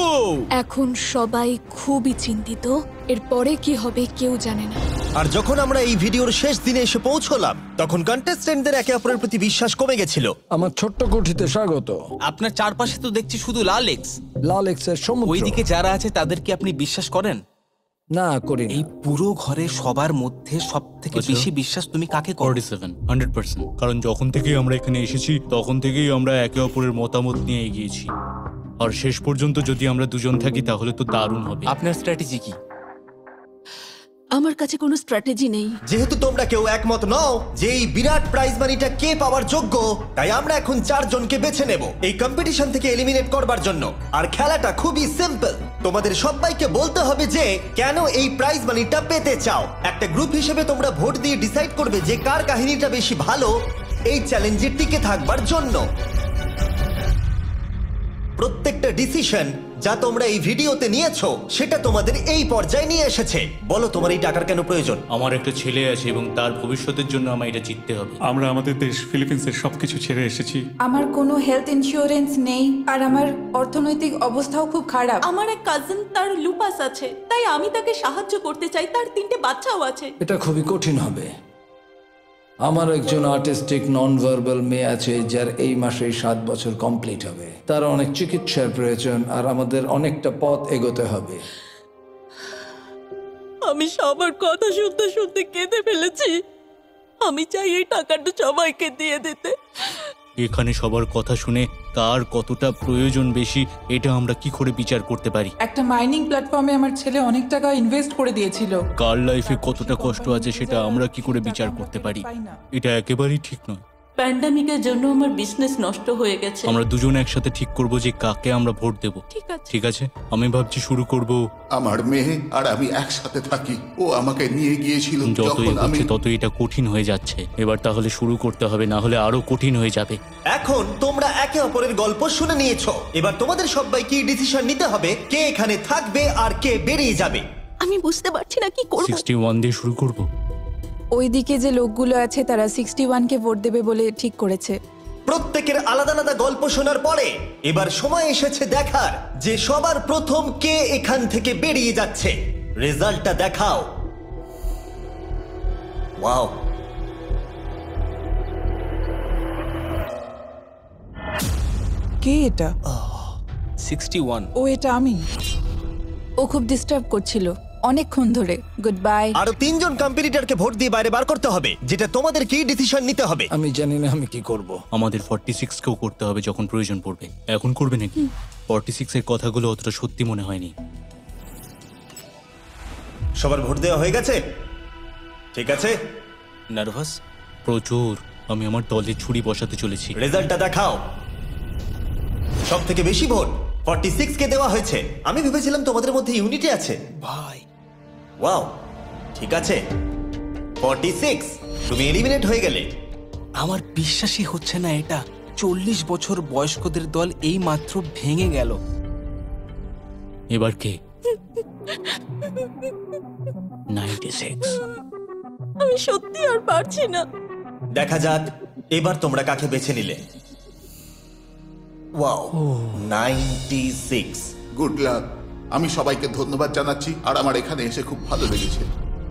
এখন সবাই খুবই চিন্তিত, এরপরে কি হবে কেউ জানে না। আর যখন আমরা এই ভিডিওর শেষ দিনে এসে পৌঁছলাম তখন কন্টেস্টেন্টদের একে অপরের প্রতি বিশ্বাস কমে গেছিল। আমার ছোট্ট কুঠিতে স্বাগত। আপনার চারপাশে তো দেখছি শুধু লাল এক্স। লাল এক্সের সমুদ্র। ওইদিকে যারা আছে তাদেরকে আপনি বিশ্বাস করেন? না করি। এই পুরো ঘরে সবার মধ্যে সব থেকে বেশি বিশ্বাস তুমি কাকে করো? 47 100%। কারণ যখন থেকেই আমরা এখানে এসেছি তখন থেকেই আমরা একে অপরের মতামত নিয়ে এগিয়েছি, আর শেষ পর্যন্ত যদি আমরা দুজন থাকি তাহলে তো দারুণ হবে। আপনার স্ট্র্যাটেজি কি? আমার কাছে কোনো স্ট্র্যাটেজি নেই। যেহেতু তোমরা কেউ একমত নও যে এই বিরাট প্রাইজ মানিটা কে পাওয়ার যোগ্য, তাই আমরা এখন 4 জনকে বেছে নেব এই কম্পিটিশন থেকে এলিমিনেট করবার জন্য। আর খেলাটা খুবই সিম্পল। তোমাদের সবাইকে বলতে হবে যে কেন এই প্রাইজ মানিটা পেতে চাও। একটা গ্রুপ হিসেবে তোমরা ভোট দিয়ে ডিসাইড করবে যে কার কাহিনীটা বেশি ভালো এই চ্যালেঞ্জে টিকে থাকবার জন্য। প্রত্যেকটা ডিসিশন যা তোমরা এই ভিডিওতে নিয়েছো সেটা তোমাদের এই পর্যায়ে নিয়ে এসেছে। বলো তোমার এই টাকার কেন প্রয়োজন? আমার একটা ছেলে আছে এবং তার ভবিষ্যতের জন্য আমার এটা জিততে হবে। আমরা আমাদের দেশ ফিলিপিন্সের সবকিছু ছেড়ে এসেছি। আমার কোনো হেলথ ইন্স্যুরেন্স নেই আর আমার অর্থনৈতিক অবস্থাও খুব খারাপ। আমার এক কাজিন, তার লুপাস আছে, তাই আমি তাকে সাহায্য করতে চাই। তার 3টে বাচ্চাও আছে। এটা খুবই কঠিন হবে। আমার একজন আর্টিস্টিক নন ভার্বাল মেয়ে আছে যার এই মাসেই 7 বছর কমপ্লিট হবে। তার অনেক চিকিৎসার প্রয়োজন আর আমাদের অনেকটা পথ এগোতে হবে। আমি সবার কথা শুনতে শুনতে কেঁদে ফেলেছি। আমি চাই এই টাকাটা সবাইকে দিয়ে দিতে। এখানে সবার কথা শুনে কার কতটা প্রয়োজন বেশি এটা আমরা কি করে বিচার করতে পারি? একটা মাইনিং প্ল্যাটফর্মে আমার ছেলে অনেক টাকা ইনভেস্ট করে দিয়েছিল। কার লাইফে কতটা কষ্ট আছে সেটা আমরা কি করে বিচার করতে পারি? এটা একেবারেই ঠিক নয়। প্যান্ডামিকের জন্য আমার বিজনেস নষ্ট হয়ে গেছে। আমরা দুজন একসাথে ঠিক করব যে কাকে আমরা ভোট দেব। ঠিক আছে, আমি ভাবছি শুরু করব। আমার মেয়ে আর আমি একসাথে থাকি। ও আমাকে নিয়ে গিয়েছিল যত যখন আমি এগোচ্ছে তত এটা কঠিন হয়ে যাচ্ছে। এবার তাহলে শুরু করতে হবে, না হলে আরো কঠিন হয়ে যাবে। এখন তোমরা একে অপরের গল্প শুনে নিয়েছো। এবার তোমাদের সবাইকে ডিসিশন নিতে হবে কে এখানে থাকবে আর কে বেরিয়ে যাবে। আমি বুঝতে পারছি না কি করব। 61 দিয়ে শুরু করব। ওইদিকে যে লোকগুলো আছে তারা 61-কে ভোট দেবে বলে ঠিক করেছে। প্রত্যেকের আলাদা আলাদা গল্প শোনার পরে এবার সময় এসেছে দেখার যে সবার প্রথম কে এখান থেকে বেরিয়ে যাচ্ছে। রেজাল্টটা দেখাও। ওয়াও, কে এটা? 61। ও এটা আমি। ও খুব ডিস্টার্ব করছিল অনেকক্ষণ ধরে। Good bye. আরো 3 জন কম্পিটিটরকে ভোট দিয়ে বাইরে বার করতে হবে, যেটা তোমাদের কি ডিসিশন নিতে হবে। আমি জানি না আমি কি করব। আমাদের 46 কেও করতে হবে যখন প্রয়োজন পড়বে। এখন করবে নাকি? 46 এর কথাগুলো অতটা সত্যি মনে হয়নি। সবার ভোট দেওয়া হয়ে গেছে? ঠিক আছে। নার্ভাস? প্রচুর। আমি আমার দলে ছুরি বসাতে চলেছি। রেজাল্টটা দেখাও। সব থেকে বেশি ভোট 46 কে দেওয়া হয়েছে। আমি ভেবেছিলাম তোমাদের মধ্যে ইউনিটি আছে। ভাই ওয়াও, ঠিক আছে। 46, তুমি এলিমিনেট হয়ে গেলে। আমার বিশ্বাসই হচ্ছে না এটা। 40 বছর বয়স্কদের দল এই মাত্র ভেঙে গেল। এবার কে? 96। আমি সত্যি আর পারছি না। দেখা যাক এবার তোমরা কাকে বেছে নিলে। ওয়াও, 96। Good luck. আমি সবাইকে ধন্যবাদ জানাচ্ছি আর আমার এখানে এসে খুব ভালো লেগেছে।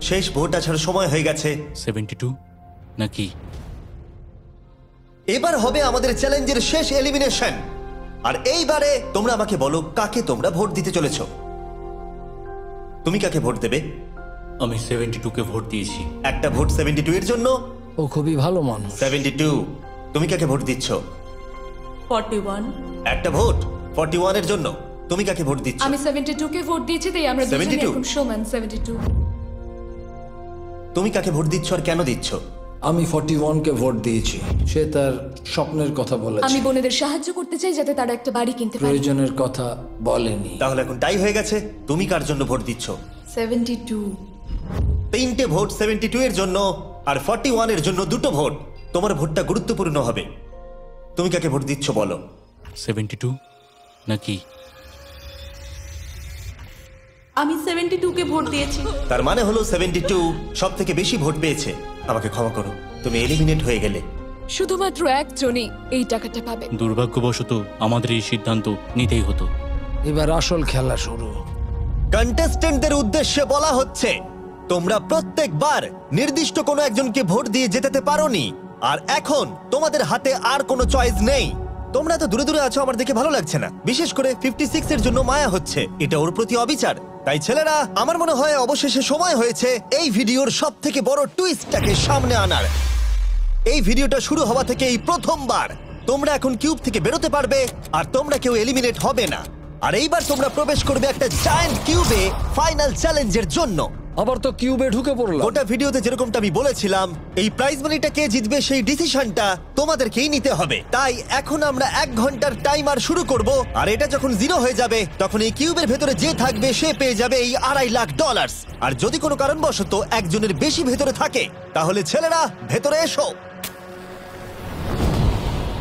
শেষ ভোট আসার সময় হয়ে গেছে। 72 নাকি? এবার হবে আমাদের চ্যালেঞ্জের শেষ এলিমিনেশন। আর এইবারে তোমরা আমাকে বলো কাকে তোমরা ভোট দিতে চলেছো। তুমি কাকে ভোট দেবে? আমি 72 কে ভোট দিয়েছি। একটা ভোট 72 এর জন্য। ও খুবই ভালো মানুষ। 72। তুমি কাকে ভোট দিচ্ছ? 41। একটা ভোট 41 এর জন্য। তুমি কাকে ভোট দিচ্ছ? আমি 72 কে ভোট দিয়েছি, তাই আমরা দুজনে 72? এখন সমান। 72। তুমি কাকে ভোট দিচ্ছ আর কেন দিচ্ছ? আমি 41 কে ভোট দিয়েছি। সে তার স্বপ্নের কথা বলেছে। আমি বোনেদের সাহায্য করতে চাই যাতে তারা একটা বাড়ি কিনতে পারে। প্রয়োজনের কথা বলেনি। তাহলে এখন টাই হয়ে গেছে। তুমি কার জন্য ভোট দিচ্ছ? 72। 3টে ভোট 72 এর জন্য আর 41 এর জন্য 2টো ভোট। তোমার ভোটটা গুরুত্বপূর্ণ হবে। তুমি কাকে ভোট দিচ্ছ বলো? 72 নাকি? আমি 72 কে ভোট দিয়েছি। তার মানে হলো 72 সব থেকে বেশি ভোট পেয়েছে। আমাকে ক্ষমা করো, তুমি এলিমিনেট হয়ে গেলে। শুধুমাত্র একজনই এই টাকাটা পাবে। দুর্ভাগ্যবশত আমাদের এই সিদ্ধান্ত নিতেই হতো। এবার আসল খেলা শুরু। কন্টেস্টেন্টদের উদ্দেশ্যে বলা হচ্ছে, তোমরা প্রত্যেকবার নির্দিষ্ট কোনো একজনকে ভোট দিয়ে জেতাতে পারোনি, আর এখন তোমাদের হাতে আর কোনো চয়েস নেই। তোমরা তো দূরে দূরে আছো, আমার দেখে ভালো লাগছে না। বিশেষ করে 56 এর জন্য মায়া হচ্ছে, এটা ওর প্রতি অবিচার। তাই ছেলেরা, আমার মনে হয় অবশেষে সময় হয়েছে এই ভিডিওর সব থেকে বড় টুইস্টটাকে সামনে আনার। এই ভিডিওটা শুরু হওয়া থেকে এই প্রথমবার তোমরা এখন কিউব থেকে বেরোতে পারবে, আর তোমরা কেউ এলিমিনেট হবে না। আর এইবার তোমরা প্রবেশ করবে একটা জায়ান্ট কিউবে ফাইনাল চ্যালেঞ্জের জন্য। আবার তো কিউবে ঢুকে পড়লাম। গোটা ভিডিওতে যেরকমটা আমি বলেছিলাম, এই প্রাইজ মানিটা কে জিতবে সেই ডিসিশনটা তোমাদেরকেই নিতে হবে। তাই এখন আমরা 1 ঘন্টার টাইমার শুরু করব, আর এটা যখন 0 হয়ে যাবে তখন এই কিউবের ভেতরে যে থাকবে সে পেয়ে যাবে এই $2.5 লাখ। আর যদি কোনো কারণবশত একজনের বেশি ভেতরে থাকে, তাহলে ছেলেরা ভেতরে এসো।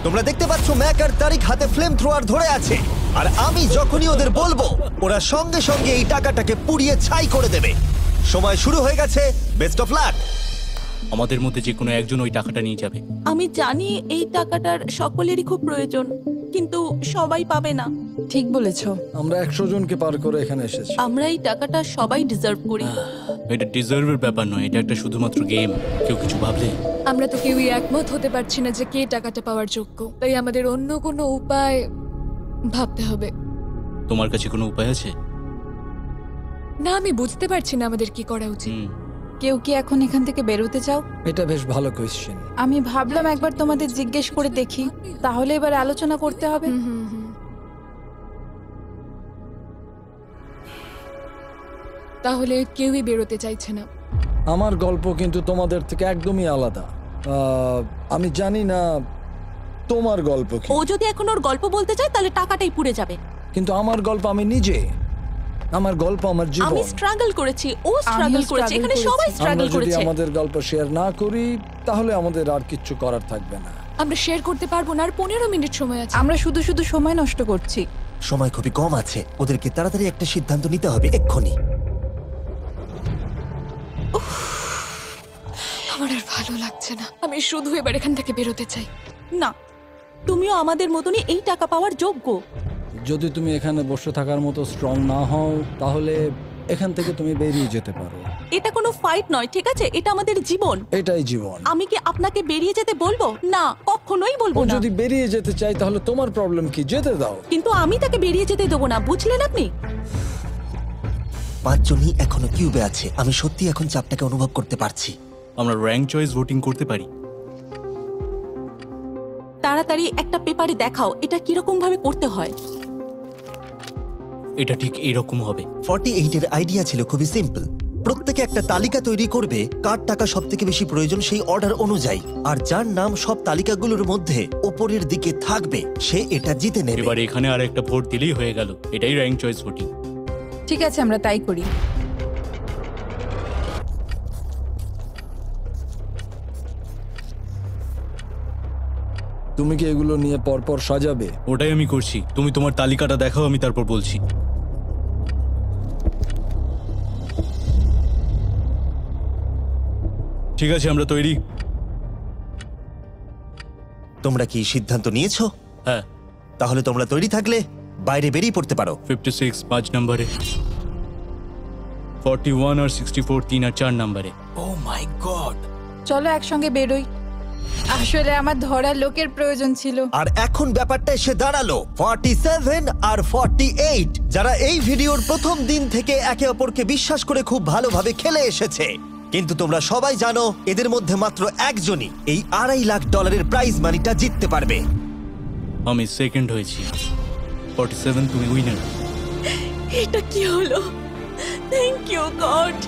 তোমরা দেখতে পাচ্ছ ম্যাক আর তারিক হাতে ফ্লেম থ্রোয়ার ধরে আছে, আর আমি যখনই ওদের বলবো ওরা সঙ্গে সঙ্গে এই টাকাটাকে পুড়িয়ে ছাই করে দেবে। সময় শুরু হয়ে গেছে, বেস্ট অফ লাক। আমাদের মধ্যে যে কোনো একজন ওই টাকাটা নিয়ে যাবে। আমি জানি এই টাকাটার সকলেরই খুব প্রয়োজন, কিন্তু সবাই পাবে না। ঠিক বলেছো। আমরা 100 জনকে পার করে এখানে এসেছি। আমরা এই টাকাটা সবাই ডিজার্ভ করি। এটা ডিজার্ভের ব্যাপার নয়, এটা একটা শুধুমাত্র গেম। কেউ কিছু ভাবলে? আমরা তো কেউই একমত হতে পারছি না যে কে টাকাটা পাওয়ার যোগ্য, তাই আমাদের অন্য কোনো উপায় ভাবতে হবে। তোমার কাছে কোনো উপায় আছে? না, আমি বুঝতে পারছি না আমাদের কি করা উচিত। কেউ কি এখন এখান থেকে বেরোতে চাও? এটা বেশ ভালো কোয়েশ্চেন। আমি ভাবলাম একবার তোমাদের জিজ্ঞেস করে দেখি, তাহলে এবার আলোচনা করতে হবে। তাহলে কেউই বেরোতে চাইছে না। আমার গল্প কিন্তু তোমাদের থেকে একদমই আলাদা। আমি জানি না তোমার গল্প কি। ও যদি এখন ওর গল্প বলতে চায় তাহলে টাকাটাই পুড়ে যাবে। কিন্তু আমার গল্প আমি নিজে, আমার গল্প আমার জীবন। আমি স্ট্রাগল করেছি, ও স্ট্রাগল করেছে, এখানে সবাই স্ট্রাগল আমরা যদি করেছে। আমাদের গল্প শেয়ার না করি তাহলে আমাদের আর কিচ্ছু করার থাকবে না। আমরা শেয়ার করতে পারবো না, আর 15 মিনিট সময় আছে। আমরা শুধু শুধু সময় নষ্ট করছি। সময় খুবই কম আছে, ওদেরকে তাড়াতাড়ি একটা সিদ্ধান্ত নিতে হবে এক্ষুনি। আমার আর ভালো লাগছে না, আমি শুধু এবার এখান থেকে বেরোতে চাই। না, তুমিও আমাদের মতনই এই টাকা পাওয়ার যোগ্য। যদি তুমি এখানে বসে থাকার মতো স্ট্রং না হও তাহলে এখান থেকে তুমি বেরিয়ে যেতে পারো। এটা কোনো ফাইট নয়, ঠিক আছে? এটা আমাদের জীবন। এটাই জীবন। আমি কি আপনাকে বেরিয়ে যেতে বলবো? না, কখনোই বলবো ও না। যদি বেরিয়ে যেতে চাই তাহলে তোমার প্রবলেম কি? যেতে দাও। কিন্তু আমি তাকে বেরিয়ে যেতে দেবো না, বুঝলেন আপনি? 5 জনই এখনো কিউবে আছে। আমি সত্যি এখন চাপটাকে অনুভব করতে পারছি। আমরা র্যাঙ্ক চয়েস ভোটিং করতে পারি। তাড়াতাড়ি একটা পেপারে দেখাও এটা কিরকম ভাবে করতে হয়। এটা ঠিক এরকম হবে। 48 এর আইডিয়া ছিল খুবই সিম্পল। প্রত্যেকে একটা তালিকা তৈরি করবে কার টাকা সব থেকে বেশি প্রয়োজন সেই অর্ডার অনুযায়ী, আর যার নাম সব তালিকাগুলোর মধ্যে উপরের দিকে থাকবে সে এটা জিতে নেবে। এবার এখানে আর একটা ভোট দিলেই হয়ে গেল। এটাই র্যাঙ্ক চয়েস ভোটিং। ঠিক আছে, আমরা তাই করি। তুমি কি এগুলো নিয়ে পরপর সাজাবে? ওটাই আমি করছি। তুমি তোমার তালিকাটা দেখাও, আমি তারপর বলছি। ঠিক আছে, আমরা তৈরি। তোমরা কি সিদ্ধান্ত নিয়েছো? হ্যাঁ। তাহলে তোমরা তৈরি থাকলে বাইরে বেরিয়ে পড়তে পারো। 56 5 নম্বরে, 41 আর 64 3 আর 4 নম্বরে। ও মাই গড! চলো একসঙ্গে বেরোই। আসলে আমার ধরার লোকের প্রয়োজন ছিল। আর এখন ব্যাপারটা এসে দাঁড়ালো 47 আর 48, যারা এই ভিডিওর প্রথম দিন থেকে একে অপরকে বিশ্বাস করে খুব ভালোভাবে খেলে এসেছে। কিন্তু তোমরা সবাই জানো এদের মধ্যে মাত্র একজনই এই $2.5 লাখ প্রাইজ মানিটা জিততে পারবে। আমি সেকেন্ড হয়েছি। 47 তুমি উইনার। এটা কি হলো? Thank you God.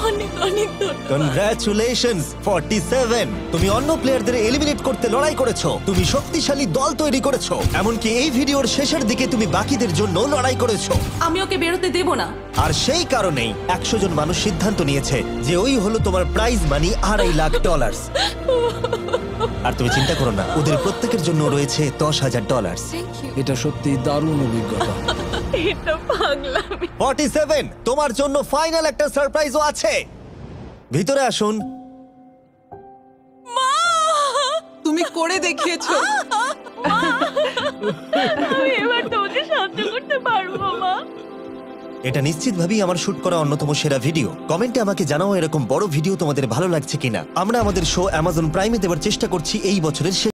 অনেক অনেক ধন্যবাদ। কনগ্রাচুলেশনস 47। তুমি অন্য প্লেয়ারদের এলিমিনেট করতে লড়াই করেছো, তুমি শক্তিশালী দল তৈরি করেছো, এমনকি এই ভিডিওর শেষের দিকে তুমি বাকিদের জন্য লড়াই করেছো। আমি ওকে বেরোতে দেব না। আর সেই কারণেই 100 জন মানুষ সিদ্ধান্ত নিয়েছে যে ওই হলো তোমার প্রাইজ মানি $2.5 লাখ। আর তুমি চিন্তা করো না, ওদের প্রত্যেকের জন্য রয়েছে $10,000। এটা সত্যি দারুণ অভিজ্ঞতা। এটা পাগলামি। 47, তোমার জন্য ফাইনাল একটা সারপ্রাইজও আছে। ভিতরে আসুন। তুমি করে দেখিয়েছো। আমি এবার তোমাকে সাহায্য করতে পারবো মা। এটা নিশ্চিতভাবেই আমার শুট করা অন্যতম সেরা ভিডিও। কমেন্টে আমাকে জানাও এরকম বড় ভিডিও তোমাদের ভালো লাগছে কিনা। আমরা আমাদের শো অ্যামাজন প্রাইমে দেওয়ার চেষ্টা করছি এই বছরের শেষ